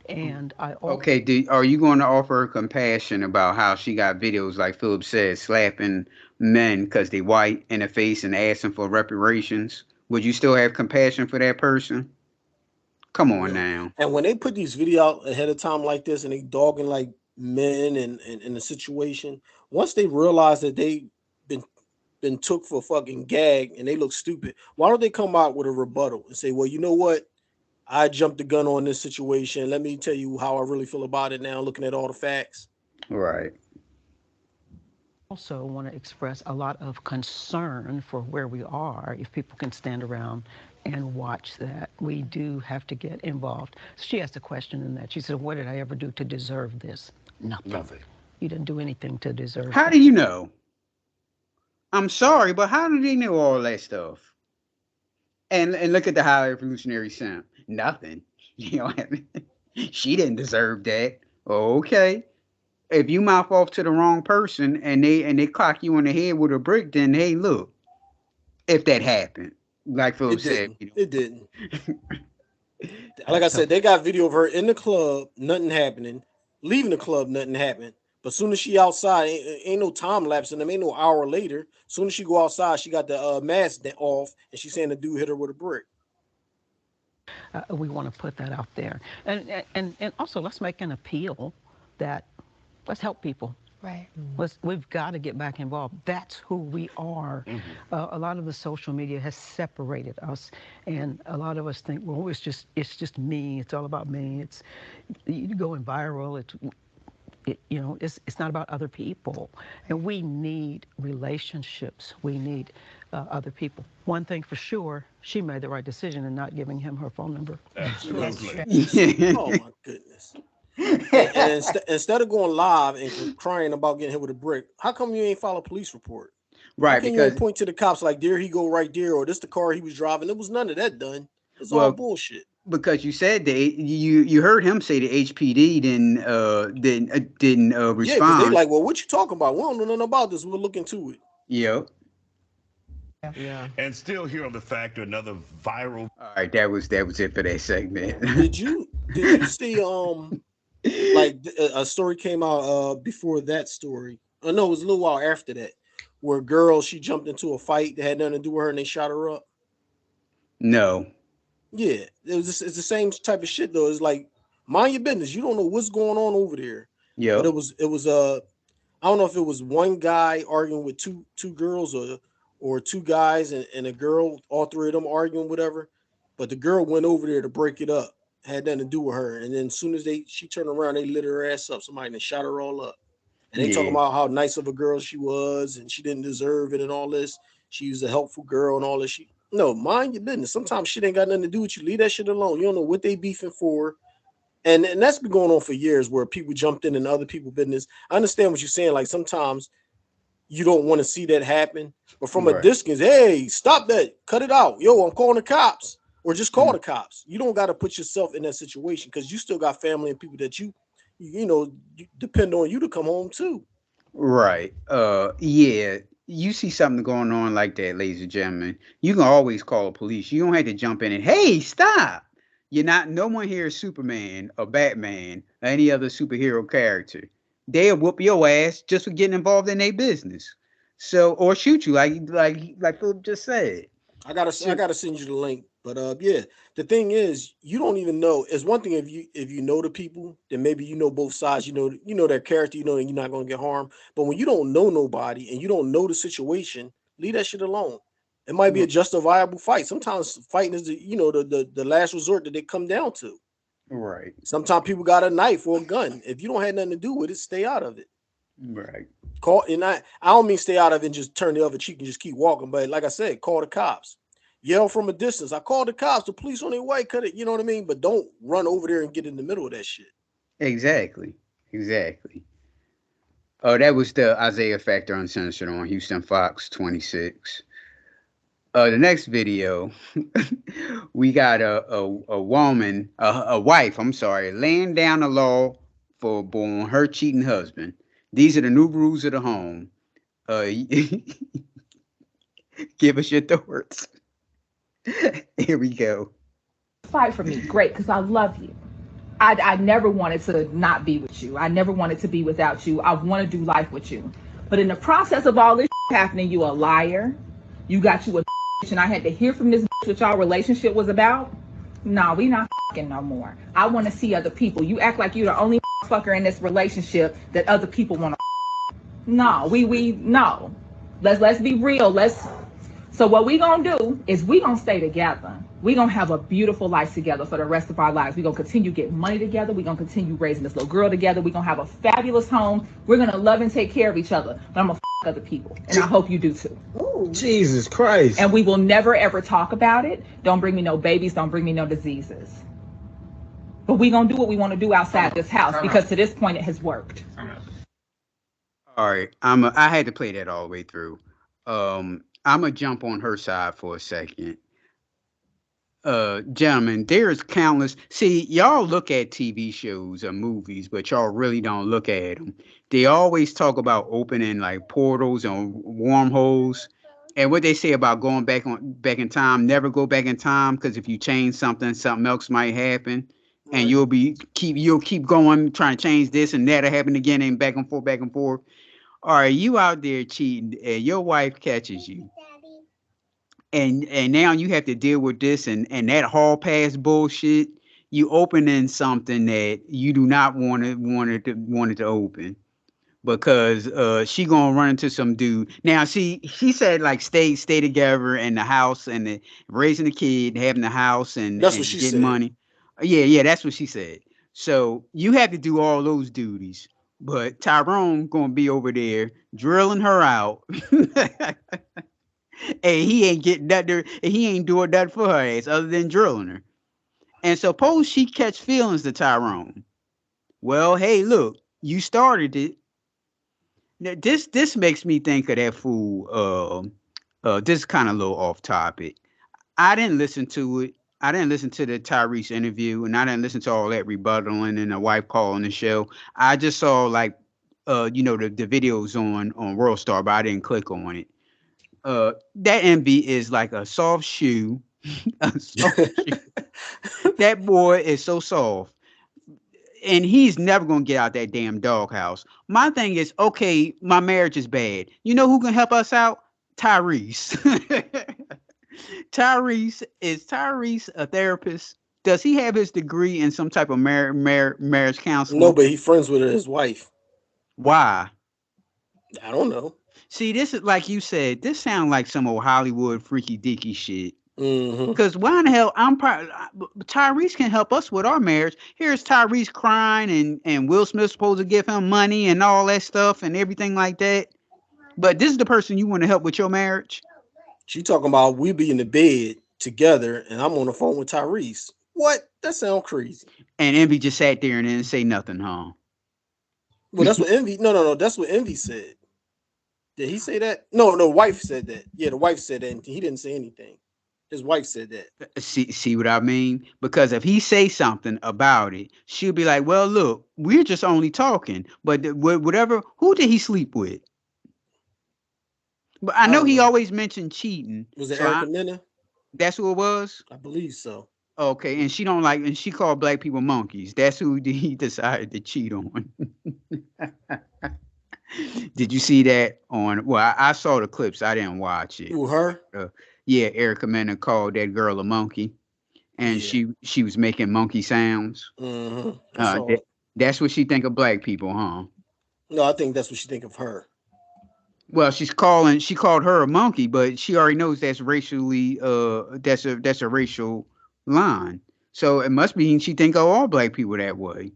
I: And I
C: Okay, are you going to offer her compassion about how she got videos, like Philip said, slapping men because they white in the face and asking for reparations? Would you still have compassion for that person? Come on
A: No.
C: now.
A: And when they put these video out ahead of time like this and they dogging like men and in the situation, once they realize that they been been took for fucking gag and they look stupid, why don't they come out with a rebuttal and say, well, you know what? I jumped the gun on this situation. Let me tell you how I really feel about it now, looking at all the facts.
C: Right.
I: also want to express a lot of concern for where we are. If people can stand around and watch that, we do have to get involved. She asked a question in that. She said, what did I ever do to deserve this? Nothing.
G: Nothing.
I: You didn't do anything to deserve
C: How
I: it.
C: do you know? I'm sorry, but how do they know all that stuff? And look at the high evolutionary sound. Nothing. You know, she didn't deserve that. Okay. If you mouth off to the wrong person and they clock you in the head with a brick, then hey, look, if that happened, like Philip
A: It
C: said,
A: didn't. It didn't. Like I said, they got video of her in the club, nothing happening. Leaving the club, nothing happened. But soon as she outside, ain't no time lapse in them. Ain't no hour later. Soon as she go outside, she got the mask off, and she's saying the dude hit her with a brick.
I: We want to put that out there. And also, let's make an appeal that let's help people.
F: Right.
I: We've got to get back involved. That's who we are. A lot of the social media has separated us, and a lot of us think, well, it's just me. It's all about me. It's you going viral. It's not about other people, and we need relationships. We need other people. One thing for sure, she made the right decision in not giving him her phone number.
G: Absolutely.
A: Oh my goodness. And instead of going live and crying about getting hit with a brick, how come you ain't file a police report? How
C: right,
A: can you ain't
C: because
A: point to the cops like, there he go right there, or this the car he was driving? There was none of that done. It's all
C: well,
A: bullshit.
C: because you said you heard him say the HPD didn't
A: Yeah, because they
C: respond.
A: like, well, what you talking about? We don't know nothing about this. We'll look into it.
C: Yep.
D: Yeah.
G: And still here on the factor, another viral.
C: All right, that was it for that segment.
A: Did you see like a story came out before that story? Oh no, it was a little while after that, where a girl, she jumped into a fight that had nothing to do with her and they shot her up.
C: No.
A: Yeah, it's the same type of shit though. It's like, mind your business. You don't know what's going on over there. But
C: Yep.
A: it was I don't know if it was one guy arguing with two girls or two guys and a girl, all three of them arguing, whatever. But the girl went over there to break it up. Had nothing to do with her. And then as soon as she turned around, they lit her ass up. Somebody and shot her all up. And they talking
C: Yeah.
A: about how nice of a girl she was and she didn't deserve it and all this. She was a helpful girl and all this. No, mind your business. Sometimes shit ain't got nothing to do with you. Leave that shit alone. You don't know what they beefing for. And that's been going on for years where people jumped in other people's business. I understand what you're saying. Like sometimes you don't want to see that happen. But from a
C: Right.
A: distance, hey, stop that. Cut it out. Yo, I'm calling the cops. Or just call the cops. You don't got to put yourself in that situation because you still got family and people that you depend on you to come home too.
C: Right. Yeah. You see something going on like that, ladies and gentlemen, you can always call the police. You don't have to jump in and, hey, stop. You're not, no one here is Superman or Batman or any other superhero character. They'll whoop your ass just for getting involved in their business. So, or shoot you, like Philip just said.
A: I gotta send you the link. But yeah, the thing is, you don't even know. It's one thing if you know the people, then maybe you know both sides. You know their character. You know that you're not gonna get harmed. But when you don't know nobody and you don't know the situation, leave that shit alone. It might be a justifiable fight. Sometimes fighting is the last resort that they come down to.
C: Right.
A: Sometimes people got a knife or a gun. If you don't have nothing to do with it, stay out of it.
C: Right.
A: Call and I don't mean stay out of it and just turn the other cheek and just keep walking. But like I said, call the cops. Yell from a distance. I called the cops. The police on their way. Cut it. You know what I mean? But don't run over there and get in the middle of that shit.
C: Exactly. Exactly. Oh, that was the Isaiah Factor Uncensored on Houston Fox 26. The next video, we got a woman, a wife, I'm sorry, laying down the law on her cheating husband. These are the new rules of the home. Uh, give us your thoughts. Here we go.
J: Fight for me, great, because I love you. I never wanted to not be with you. I never wanted to be without you. I want to do life with you. But in the process of all this happening, you a liar. You got you a and I had to hear from this what y'all relationship was about. No, we not no more. I want to see other people. You act like you're the only fucker in this relationship that other people want to. No, we no. Let's be real. So what we gonna do is we gonna stay together. We gonna have a beautiful life together for the rest of our lives. We gonna continue getting money together. We gonna continue raising this little girl together. We gonna have a fabulous home. We're gonna love and take care of each other. But I'm gonna other people, and I hope you do too.
K: Ooh. Jesus Christ!
J: And we will never ever talk about it. Don't bring me no babies. Don't bring me no diseases. But we gonna do what we want to do outside this house because to this point it has worked.
C: All right, I had to play that all the way through. I'm gonna jump on her side for a second. Gentlemen, there's countless. See, y'all look at TV shows or movies, but y'all really don't look at them. They always talk about opening like portals and wormholes, and what they say about going back in time. Never go back in time because if you change something, something else might happen, and you'll keep going trying to change this and that'll happen again and back and forth, back and forth. All right, you out there cheating, and your wife catches you. And now you have to deal with this and that hall pass bullshit. You opening something that you do not want it to open because she gonna run into some dude. Now she said like stay together in the house and raising the kid, having the house
A: That's
C: and
A: what she
C: getting
A: said.
C: money. Yeah, that's what she said. So you have to do all those duties, but Tyrone gonna be over there drilling her out. And he ain't getting nothing. He ain't doing nothing for her ass other than drilling her. And suppose she catch feelings to Tyrone. Well, hey, look, you started it. Now, this makes me think of that fool. This is kind of a little off topic. I didn't listen to it. I didn't listen to the Tyrese interview, and I didn't listen to all that rebuttaling and the wife calling the show. I just saw like, the videos on World Star, but I didn't click on it. That MB is like a soft shoe. A soft shoe. That boy is so soft. And he's never gonna get out that damn doghouse. My thing is, okay, my marriage is bad. You know who can help us out? Tyrese. Tyrese a therapist? Does he have his degree in some type of marriage counseling?
A: No, but he friends with his wife.
C: Why?
A: I don't know.
C: See, this is like you said. This sounds like some old Hollywood freaky deaky shit.
A: Mm-hmm.
C: Because why in the hell Tyrese can help us with our marriage. Here's Tyrese crying and Will Smith's supposed to give him money and all that stuff and everything like that. But this is the person you want to help with your marriage.
A: She talking about we be in the bed together and I'm on the phone with Tyrese. What? That sounds crazy.
C: And Envy just sat there and didn't say nothing, huh?
A: Well, that's what Envy. No. That's what Envy said. Did he say that? No. Wife said that. Yeah, the wife said that. And he didn't say anything. His wife said that.
C: See what I mean? Because if he say something about it, she'll be like, "Well, look, we're just only talking." But whatever, who did he sleep with? But I know he always mentioned cheating.
A: Was it Erica Mena?
C: That's who it was.
A: I believe so.
C: Okay, and she don't like, and she called black people monkeys. That's who he decided to cheat on. Did you see that on? Well, I saw the clips. I didn't watch it.
A: Who, her?
C: Yeah, Erica Mena called that girl a monkey, and
A: Yeah.
C: she was making monkey sounds.
A: I saw it.
C: That's what she think of black people, huh?
A: No, I think that's what she think of her.
C: Well, she called her a monkey, but she already knows that's racially that's a racial line. So it must mean she think of all black people that way.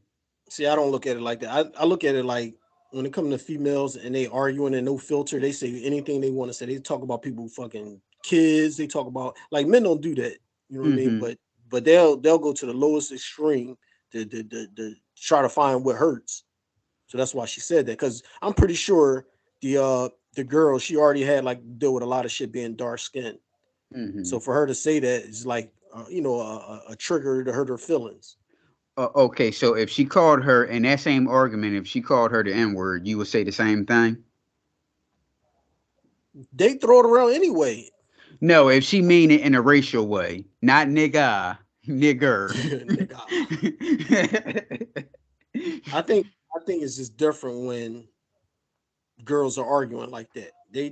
A: See, I don't look at it like that. I look at it like when it comes to females and they arguing and no filter, they say anything they want to say. They talk about people fucking kids. They talk about like men don't do that. You know what I mean?
C: Hmm.
A: But they'll go to the lowest extreme to try to find what hurts. So that's why she said that. Because I'm pretty sure the girl she already had like deal with a lot of shit being dark skinned.
C: Hmm.
A: So for her to say that is like a trigger to hurt her feelings.
C: Okay, so if she called her in that same argument, if she called her the N word, you would say the same thing.
A: They throw it around anyway.
C: No, if she mean it in a racial way, not nigga, nigger.
A: Nigga. I think I think it's just different when girls are arguing like that. They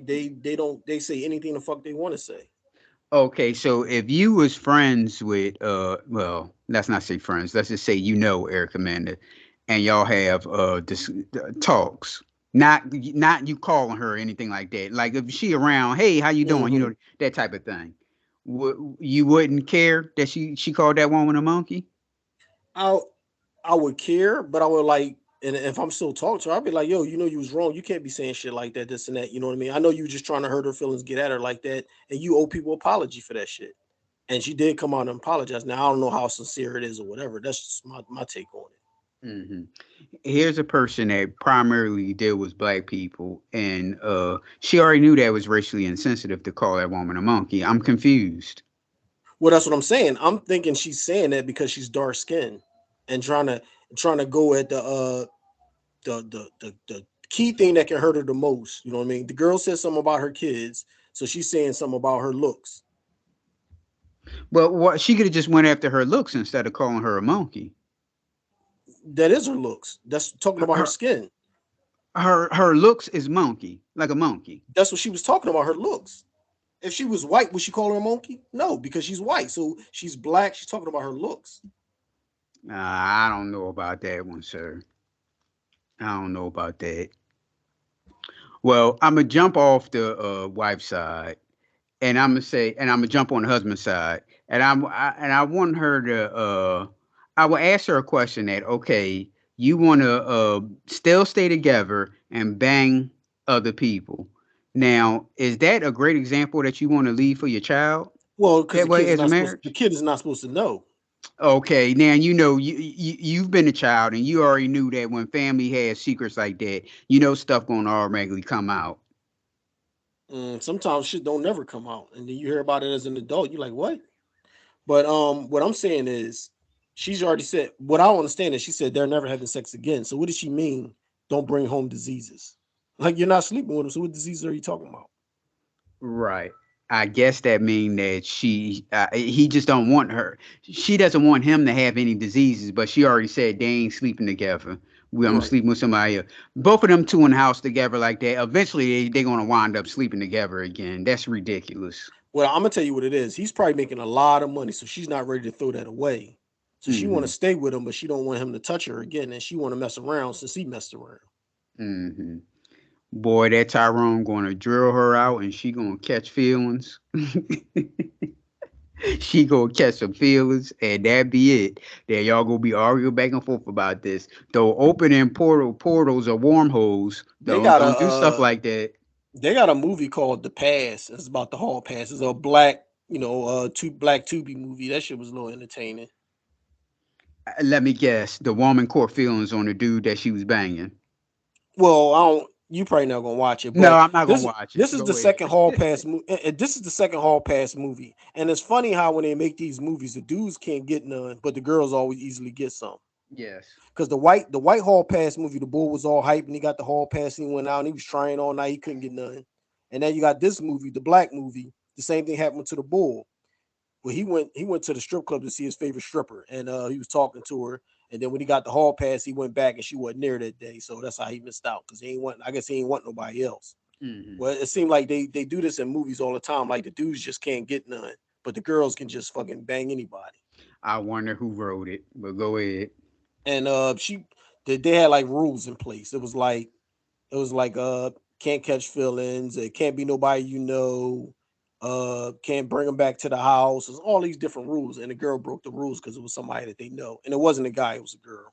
A: don't they say anything the fuck they want to say.
C: Okay, so if you was friends with well, let's not say friends, let's just say you know Eric Amanda, and y'all have talks. Not you calling her or anything like that. Like if she around, hey, how you doing? You
A: Hmm.
C: know, that type of thing. You wouldn't care that she called that woman a monkey?
A: I I would care, but I would like, and if I'm still talking to her, I'd be like, yo, you know you was wrong. You can't be saying shit like that, this and that. You know what I mean? I know you just trying to hurt her feelings, get at her like that, and you owe people apology for that shit. And she did come out and apologize. Now I don't know how sincere it is or whatever. That's just my take on it.
C: Hmm. Here's a person that primarily deal with black people, and she already knew that was racially insensitive to call that woman a monkey. I'm confused.
A: Well, that's what I'm saying. I'm thinking she's saying that because she's dark skinned and trying to go at the key thing that can hurt her the most. You know what I mean? The girl said something about her kids, so she's saying something about her looks.
C: But what she could have just went after her looks instead of calling her a monkey.
A: That is her looks. That's talking about her
C: Her
A: skin.
C: her looks is monkey, like a monkey.
A: That's what she was talking about. Her looks. If she was white, would she call her a monkey? No, because she's white. So she's black. She's talking about her looks.
C: I don't know about that one, sir. I don't know about that. Well, I'm gonna jump off the wife side, and I'm gonna jump on the husband side, and I want her to I will ask her a question that okay, you want to still stay together and bang other people. Now, is that a great example that you want to leave for your child
A: Well, because
C: that way as a
A: the
C: marriage?
A: kid is not supposed to know.
C: Okay, now you know you've been a child and you already knew that when family has secrets like that, you know stuff gonna automatically come out.
A: Sometimes shit don't never come out, and then you hear about it as an adult. You're like, what? But what I'm saying is, she's already said. What I don't understand is she said they're never having sex again. So what does she mean? Don't bring home diseases. Like you're not sleeping with him. So what diseases are you talking about?
C: Right. I guess that mean that he just don't want her. She doesn't want him to have any diseases, but she already said they ain't sleeping together. I'm
A: Right.
C: sleeping with somebody else. Both of them two in the house together like that. Eventually, they're gonna wind up sleeping together again. That's ridiculous.
A: Well, I'm gonna tell you what it is. He's probably making a lot of money, so she's not ready to throw that away. So she want to
C: Hmm.
A: stay with him, but she don't want him to touch her again, and she want to mess around since he messed around.
C: Hmm. Boy, that Tyrone gonna drill her out, and she gonna catch feelings. She gonna catch some feelings, and that be it. Then y'all gonna be arguing back and forth about this. Though opening portals or wormholes,
A: They
C: don't
A: got a
C: don't do stuff like that.
A: they got a movie called The Pass. It's about the hall pass. It's a black, two black Tubi movie. That shit was a little entertaining.
C: Let me guess. The woman caught feelings on the dude that she was banging.
A: Well, I don't. You probably not gonna watch it,
C: No,
A: but
C: I'm not gonna
A: this
C: watch it.
A: this is the
C: Go ahead.
A: second hall pass movie. This is the second hall pass movie, and it's funny how when they make these movies, the dudes can't get none, but the girls always easily get some.
C: Yes.
A: Because the white hall pass movie, the bull was all hype and he got the hall pass and he went out and he was trying all night, he couldn't get none. And then you got this movie, the black movie, the same thing happened to the bull. But he went to the strip club to see his favorite stripper and he was talking to her. And then when he got the hall pass, he went back and she wasn't there that day. So that's how he missed out because he ain't want I guess he ain't want nobody else.
C: Hmm.
A: Well, it seemed like they do this in movies all the time. Like the dudes just can't get none, but the girls can just fucking bang anybody.
C: I wonder who wrote it, but go ahead.
A: And they had like rules in place. It was like can't catch feelings. It can't be nobody you know. Can't bring them back to the house. There's all these different rules, and the girl broke the rules because it was somebody that they know, and it wasn't a guy. It was a girl.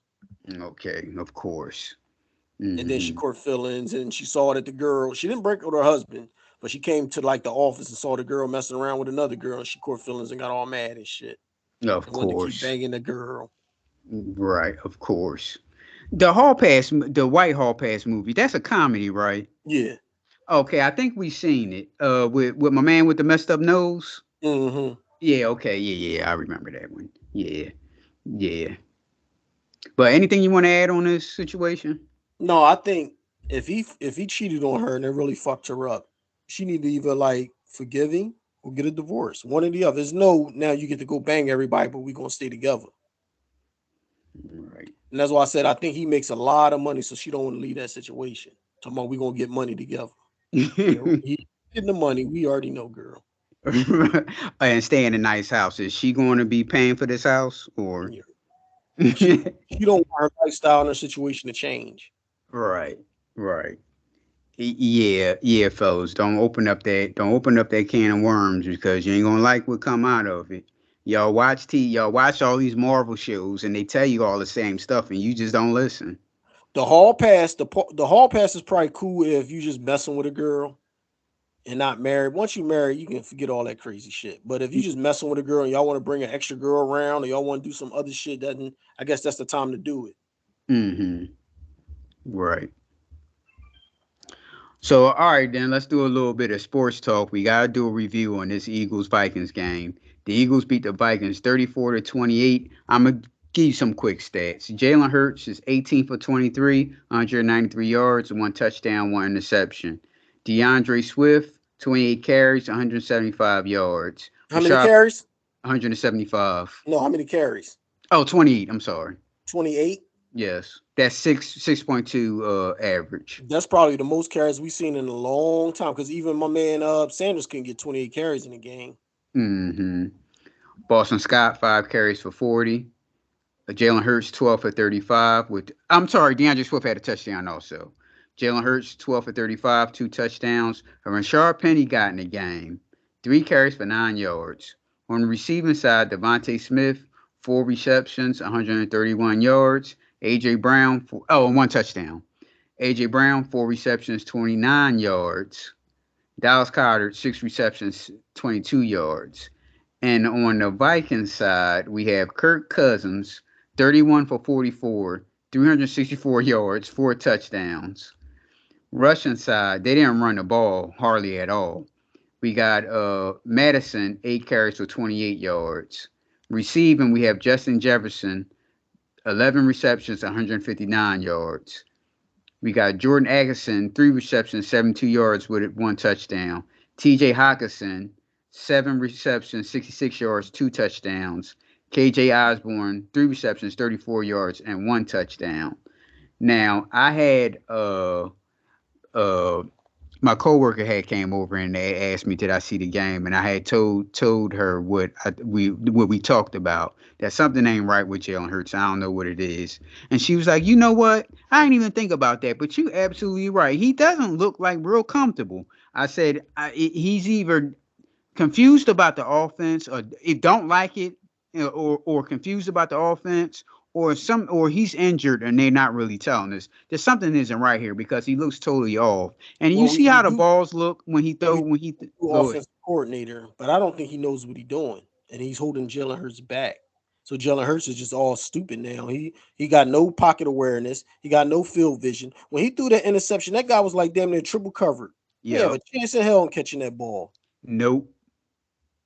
C: Okay, of course.
A: And then she
C: Hmm.
A: caught feelings, and she saw that the girl. She didn't break up with her husband, but she came to like the office and saw the girl messing around with another girl, and she caught feelings and got all mad and shit,
C: Of
A: and wanted to keep
C: course.
A: banging the girl.
C: Right, of course. The Hall Pass, the White Hall Pass movie, that's a comedy, right?
A: Yeah.
C: Okay, I think we seen it. With my man with the messed up nose.
A: Hmm.
C: Yeah, okay, yeah, I remember that one. Yeah, yeah. But anything you want to add on this situation?
A: No, I think if he cheated on her and it really fucked her up, she need to either like forgive him or get a divorce. One or the other. There's no now you get to go bang everybody, but we gonna stay together.
C: Right.
A: And that's why I said I think he makes a lot of money, so she don't want to leave that situation. Talking about we gonna get money together. Yeah, he getting the money. We already know, girl.
C: And stay in a nice house. Is she going to be paying for this house or?
A: Yeah. She don't want her lifestyle and her situation to change.
C: Right, right. Yeah, fellas. Don't open up that can of worms because you ain't gonna like what come out of it. Y'all watch all these Marvel shows and they tell you all the same stuff and you just don't listen.
A: The hall pass is probably cool if you just messing with a girl and not married. Once you married, you can forget all that crazy shit. But if you just messing with a girl and y'all want to bring an extra girl around or y'all want to do some other shit, then I guess that's the time to do it.
C: Mm-hmm. Right. So, all right, then let's do a little bit of sports talk. We got to do a review on this Eagles Vikings game. The Eagles beat the Vikings 34-28. I'm going to give you some quick stats. Jalen Hurts is 18 for 23, 193 yards, one touchdown, one interception. DeAndre Swift, 28 carries, 175 yards.
A: How many
C: Rashad,
A: carries?
C: 175.
A: No, how many carries?
C: Oh, 28. I'm sorry.
A: 28.
C: Yes. That's 6.2 average.
A: That's probably the most carries we've seen in a long time because even my man Sanders can get 28 carries in a game.
C: Mm-hmm. Boston Scott, 5 carries for 40. Jalen Hurts, 12 for 35. I'm sorry, DeAndre Swift had a touchdown also. Jalen Hurts, 12 for 35, two touchdowns. And Rashard Penny got in the game, 3 carries for 9 yards. On the receiving side, Devontae Smith, 4 receptions, 131 yards. AJ Brown, and one touchdown. AJ Brown, 4 receptions, 29 yards. Dallas Carter, 6 receptions, 22 yards. And on the Vikings side, we have Kirk Cousins, 31 for 44, 364 yards, 4 touchdowns. Russian side, they didn't run the ball hardly at all. We got Madison, 8 carries for 28 yards. Receiving, we have Justin Jefferson, 11 receptions, 159 yards. We got Jordan Addison, 3 receptions, 72 yards with one touchdown. TJ Hawkinson, 7 receptions, 66 yards, two touchdowns. KJ Osborne, 3 receptions, 34 yards, and one touchdown. Now, I had uh my coworker had came over and they asked me did I see the game and I had told her what we talked about that something ain't right with Jalen Hurts. I don't know what it is, and she was like, you know what? I didn't even think about that, but you absolutely right. He doesn't look like real comfortable. I said he's either confused about the offense or it don't like it, or confused about the offense or he's injured and they're not really telling us there's something isn't right here because he looks totally off. And you
A: Well,
C: see
A: we
C: how the
A: do
C: balls look when he
A: well
C: throw
A: we
C: when he
A: do
C: go ahead.
A: offensive coordinator, but I don't think he knows what he's doing, and he's holding Jalen Hurts back. So Jalen Hurts is just all stupid now. He got no pocket awareness. He got no field vision. When he threw that interception, that guy was like damn near triple covered. He have
C: Yep.
A: a chance in hell in catching that ball.
C: Nope.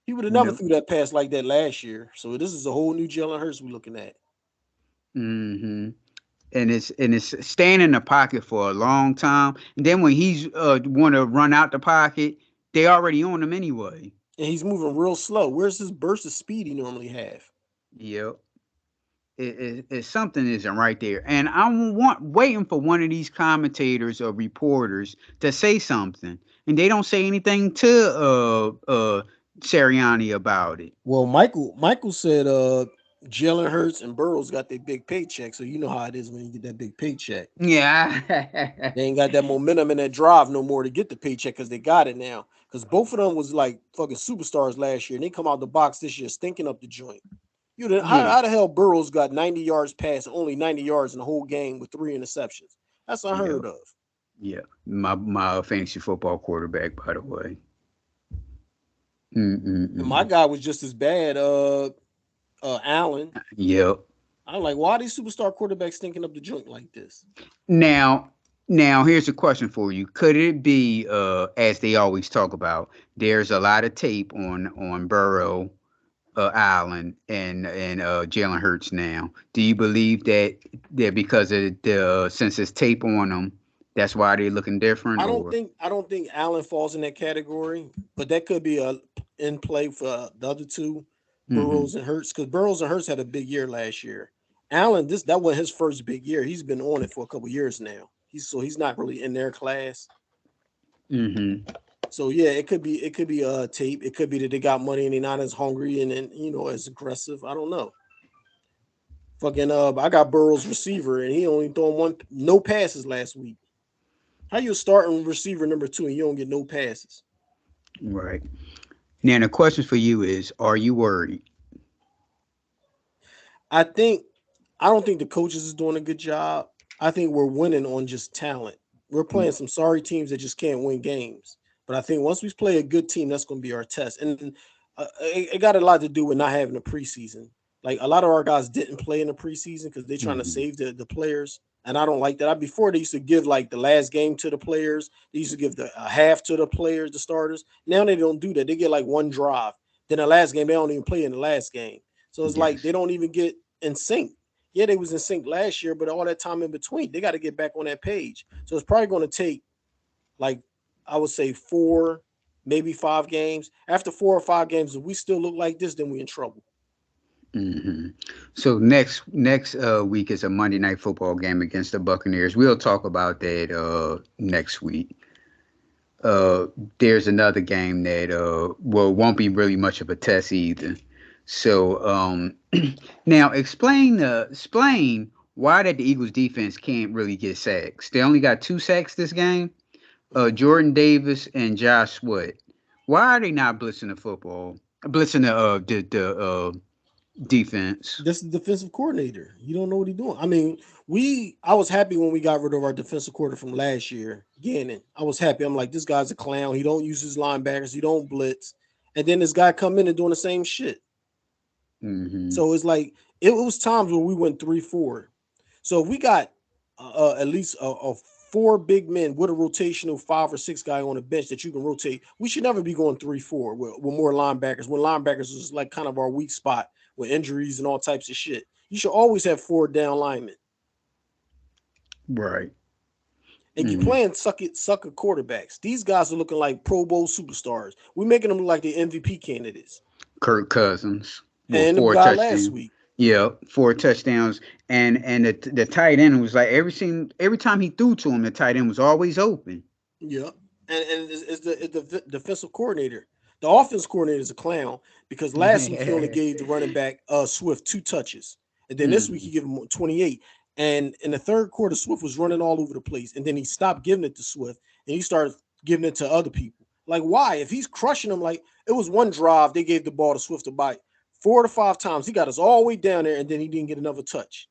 A: He would have never
C: Nope.
A: threw that pass like that last year. So this is a whole new Jalen Hurts we're looking at.
C: Hmm. And it's staying in the pocket for a long time. And then when he's want to run out the pocket, they already on him anyway.
A: And he's moving real slow. Where's his burst of speed he normally have?
C: Yep. something isn't right there. And I'm waiting for one of these commentators or reporters to say something, and they don't say anything to Sirianni about it.
A: Well, Michael said Jalen Hurts and Burrows got their big paycheck, so you know how it is when you get that big paycheck.
C: Yeah.
A: They ain't got that momentum and that drive no more to get the paycheck because they got it now. Because both of them was like fucking superstars last year, and they come out the box this year stinking up the joint.
C: Yeah.
A: How the hell Burrows got 90 yards pass, only 90 yards in the whole game with 3 interceptions? That's
C: Yeah.
A: unheard of.
C: Yeah. My fantasy football quarterback, by the way.
A: And my guy was just as bad. Allen.
C: Yep.
A: I'm like, why are these superstar quarterbacks stinking up the joint like this?
C: Now, here's a question for you. Could it be, as they always talk about, there's a lot of tape on Burrow, Allen, and Jalen Hurts now? Do you believe that because of the since it's tape on them, that's why they're looking different? Or
A: I don't think Allen falls in that category, but that could be a in play for the other two,
C: mm-hmm.
A: Burrows and Hurts, because Burrows and Hurts had a big year last year. Allen, that was his first big year. He's been on it for a couple years now. He's not really in their class.
C: Mm-hmm.
A: So yeah, it could be tape. It could be that they got money and they're not as hungry and as aggressive. I don't know. Fucking I got Burrow's receiver and he only throwing no passes last week. How you starting receiver number 2 and you don't get no passes?
C: Right. Now the question for you is: are you worried?
A: I think I don't think the coaches is doing a good job. I think we're winning on just talent. We're playing some sorry teams that just can't win games. But I think once we play a good team, that's going to be our test. And it got a lot to do with not having a preseason. Like a lot of our guys didn't play in the preseason because they're trying to
C: Mm-hmm.
A: save the players. And I don't like that. Before they used to give like the last game to the players. They used to give the a half to the players, the starters. Now they don't do that. They get like one drive. Then the last game, they don't even play in the last game. So it's like they
C: Yes.
A: don't even get in sync. Yeah, they was in sync last year, but all that time in between, they got to get back on that page. So it's probably going to take like I would say 4, maybe 5 games. After 4 or 5 games, if we still look like this, then we in trouble.
C: Mm-hmm. So next week is a Monday Night Football game against the Buccaneers. We'll talk about that next week. Uh, there's another game that won't be really much of a test either. So now explain why that the Eagles defense can't really get sacks. They only got 2 sacks this game. Jordan Davis and Josh Sweat. Why are they not blitzing the football? Blitzing the defense.
A: This is the defensive coordinator. You don't know what he's doing. I mean, I was happy when we got rid of our defensive coordinator from last year, Gannon. I was happy. I'm like, this guy's a clown. He don't use his linebackers. He don't blitz. And then this guy come in and doing the same shit.
C: Mm-hmm.
A: So it's like it was times where we went 3-4. So if we got at least a 4 big men with a rotational 5 or 6 guy on the bench that you can rotate, we should never be going 3-4 with more linebackers. When linebackers is like kind of our weak spot with injuries and all types of shit. You should always have 4 down linemen.
C: Right.
A: And you playing sucker quarterbacks. These guys are looking like Pro Bowl superstars. We're making them look like the MVP candidates.
C: Kirk Cousins with
A: And the
C: 4
A: guy
C: touchdowns.
A: last week.
C: Yeah, 4 touchdowns, and the tight end was like every time he threw to him, the tight end was always open.
A: Yeah, and it's the defensive coordinator. The offense coordinator is a clown because last week he only gave the running back Swift 2 touches, and then this week he gave him 28. And in the third quarter, Swift was running all over the place, and then he stopped giving it to Swift and he started giving it to other people. Like, why? If he's crushing them, like it was one drive they gave the ball to Swift to bite 4 to 5 times. He got us all the way down there, and then he didn't get another touch.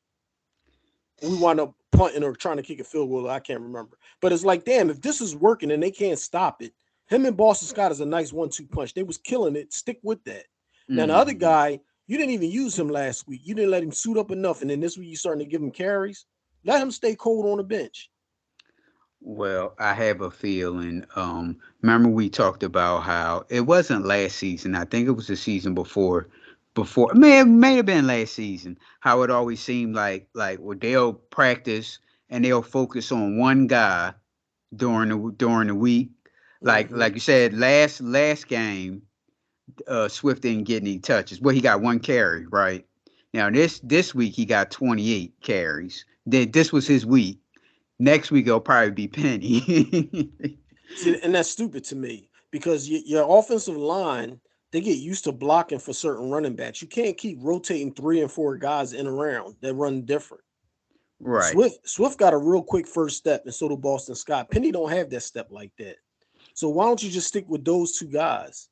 A: And we wound up punting or trying to kick a field goal. I can't remember. But it's like, damn, if this is working and they can't stop it, him and Boston Scott is a nice 1-2 punch. They was killing it. Stick with that. Now, the other guy, you didn't even use him last week. You didn't let him suit up enough. And then this week you starting to give him carries. Let him stay cold on the bench.
C: Well, I have a feeling. Remember we talked about how it wasn't last season. I think it was the season before. Before may have been last season. How it always seemed like well, they'll practice and they'll focus on one guy during the week. Like you said, last game, Swift didn't get any touches. Well, he got 1 carry, right? Now this week he got 28 carries. This was his week. Next week it'll probably be Penny.
A: See, and that's stupid to me because your offensive line, they get used to blocking for certain running backs. You can't keep rotating 3 and 4 guys in around that run different.
C: Right.
A: Swift got a real quick first step, and so do Boston Scott. Penny don't have that step like that. So why don't you just stick with those 2 guys?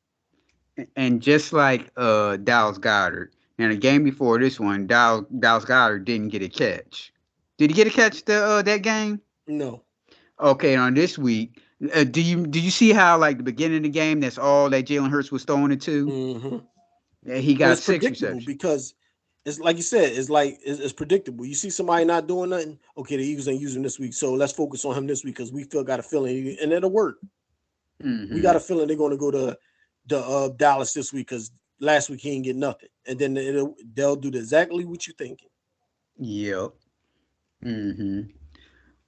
C: And just like Dallas Goedert, and the game before this one, Dallas Goedert didn't get a catch. Did he get a catch that game?
A: No.
C: Okay, on this week, do you see how like the beginning of the game, that's all that Jalen Hurts was throwing it to?
A: Mm-hmm.
C: He got 6
A: predictable
C: receptions
A: because it's like you said, it's predictable. You see somebody not doing nothing, okay, the Eagles ain't using this week, so let's focus on him this week because we feel got a feeling, and it'll work.
C: Mm-hmm.
A: We got a feeling they're going to go to Dallas this week because last week he didn't get nothing, and then they'll do exactly what you're thinking.
C: Yep. Mm-hmm.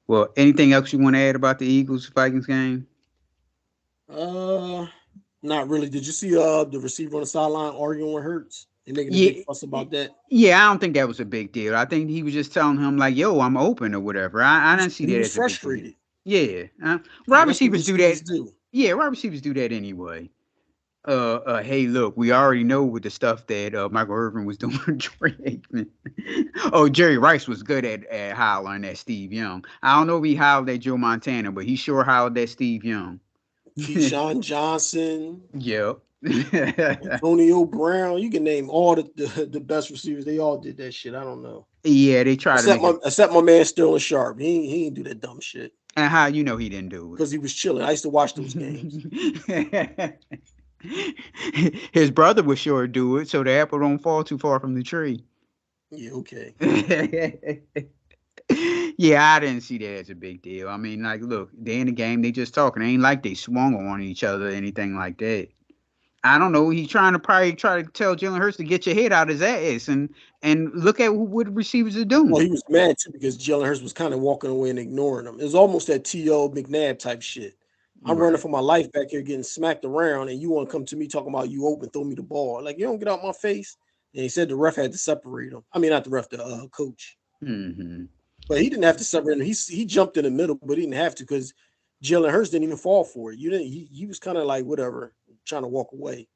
C: Well, anything else you want to add about the Eagles-Vikings game?
A: Not really. Did you see the receiver on the sideline arguing with Hurts? They making a big fuss about that.
C: Yeah, I don't think that was a big deal. I think he was just telling him like, "Yo, I'm open" or whatever. I didn't see that as
A: frustrated.
C: Yeah, wide receivers do that. Yeah, wide receivers do that anyway. Hey, look, we already know with the stuff that Michael Irvin was doing with Troy Aikman. Oh, Jerry Rice was good at hollering at Steve Young. I don't know if he hollered at Joe Montana, but he sure hollered at Steve Young.
A: Keyshawn Johnson.
C: Yep.
A: Antonio Brown. You can name all the best receivers. They all did that shit. I don't know.
C: Yeah, they tried
A: except my man Sterling Sharp. He ain't do that dumb shit.
C: And how you know he didn't do it?
A: Because he was chilling. I used to watch those games.
C: His brother would sure do it, so the apple don't fall too far from the tree.
A: Yeah, okay.
C: Yeah, I didn't see that as a big deal. I mean, like, look, they in the game, they just talking. It ain't like they swung on each other or anything like that. I don't know. He's trying to tell Jalen Hurts to get your head out his ass and look at what receivers are doing.
A: Well, he was mad too because Jalen Hurts was kind of walking away and ignoring him. It was almost that T.O. McNabb type shit. I'm running for my life back here getting smacked around, and you want to come to me talking about you open, throw me the ball. Like, you don't get out my face. And he said the ref had to separate him. I mean, not the ref, the coach.
C: Mm-hmm.
A: But he didn't have to separate him. He jumped in the middle, but he didn't have to because Jalen Hurts didn't even fall for it. He was kind of like, whatever, trying to walk away.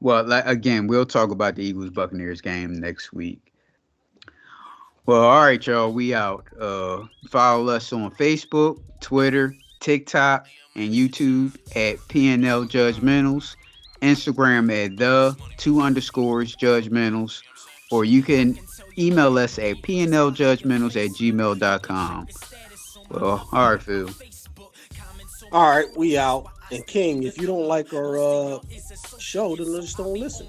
C: Well, again, we'll talk about the Eagles-Buccaneers game next week. Well, all right, y'all, we out. Follow us on Facebook, Twitter, TikTok, and YouTube at pnljudgementals, Instagram at _judgementals, or you can email us at pnljudgementals@gmail.com. Well, all right, Phil.
A: All right, we out. And King, if you don't like our show, then just don't listen.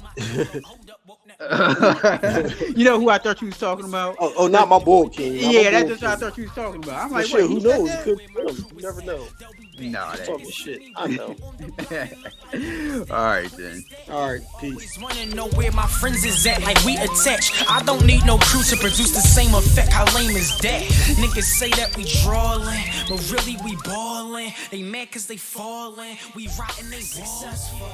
C: You know who I thought you was talking about?
A: Oh, not my boy King.
C: Yeah, that's just what I thought you was talking about. I'm like,
A: shit, who knows? It could be him. You never know.
C: No,
A: that's talking shit. I know.
C: All right, then.
A: All right, peace.
B: Wanna know where my friends is at, like we attached. I don't need no crew to produce the same effect. How lame is that? Niggas say that we drawlin', but really we ballin'. They mad cause they fallin'. We rottin', they successful.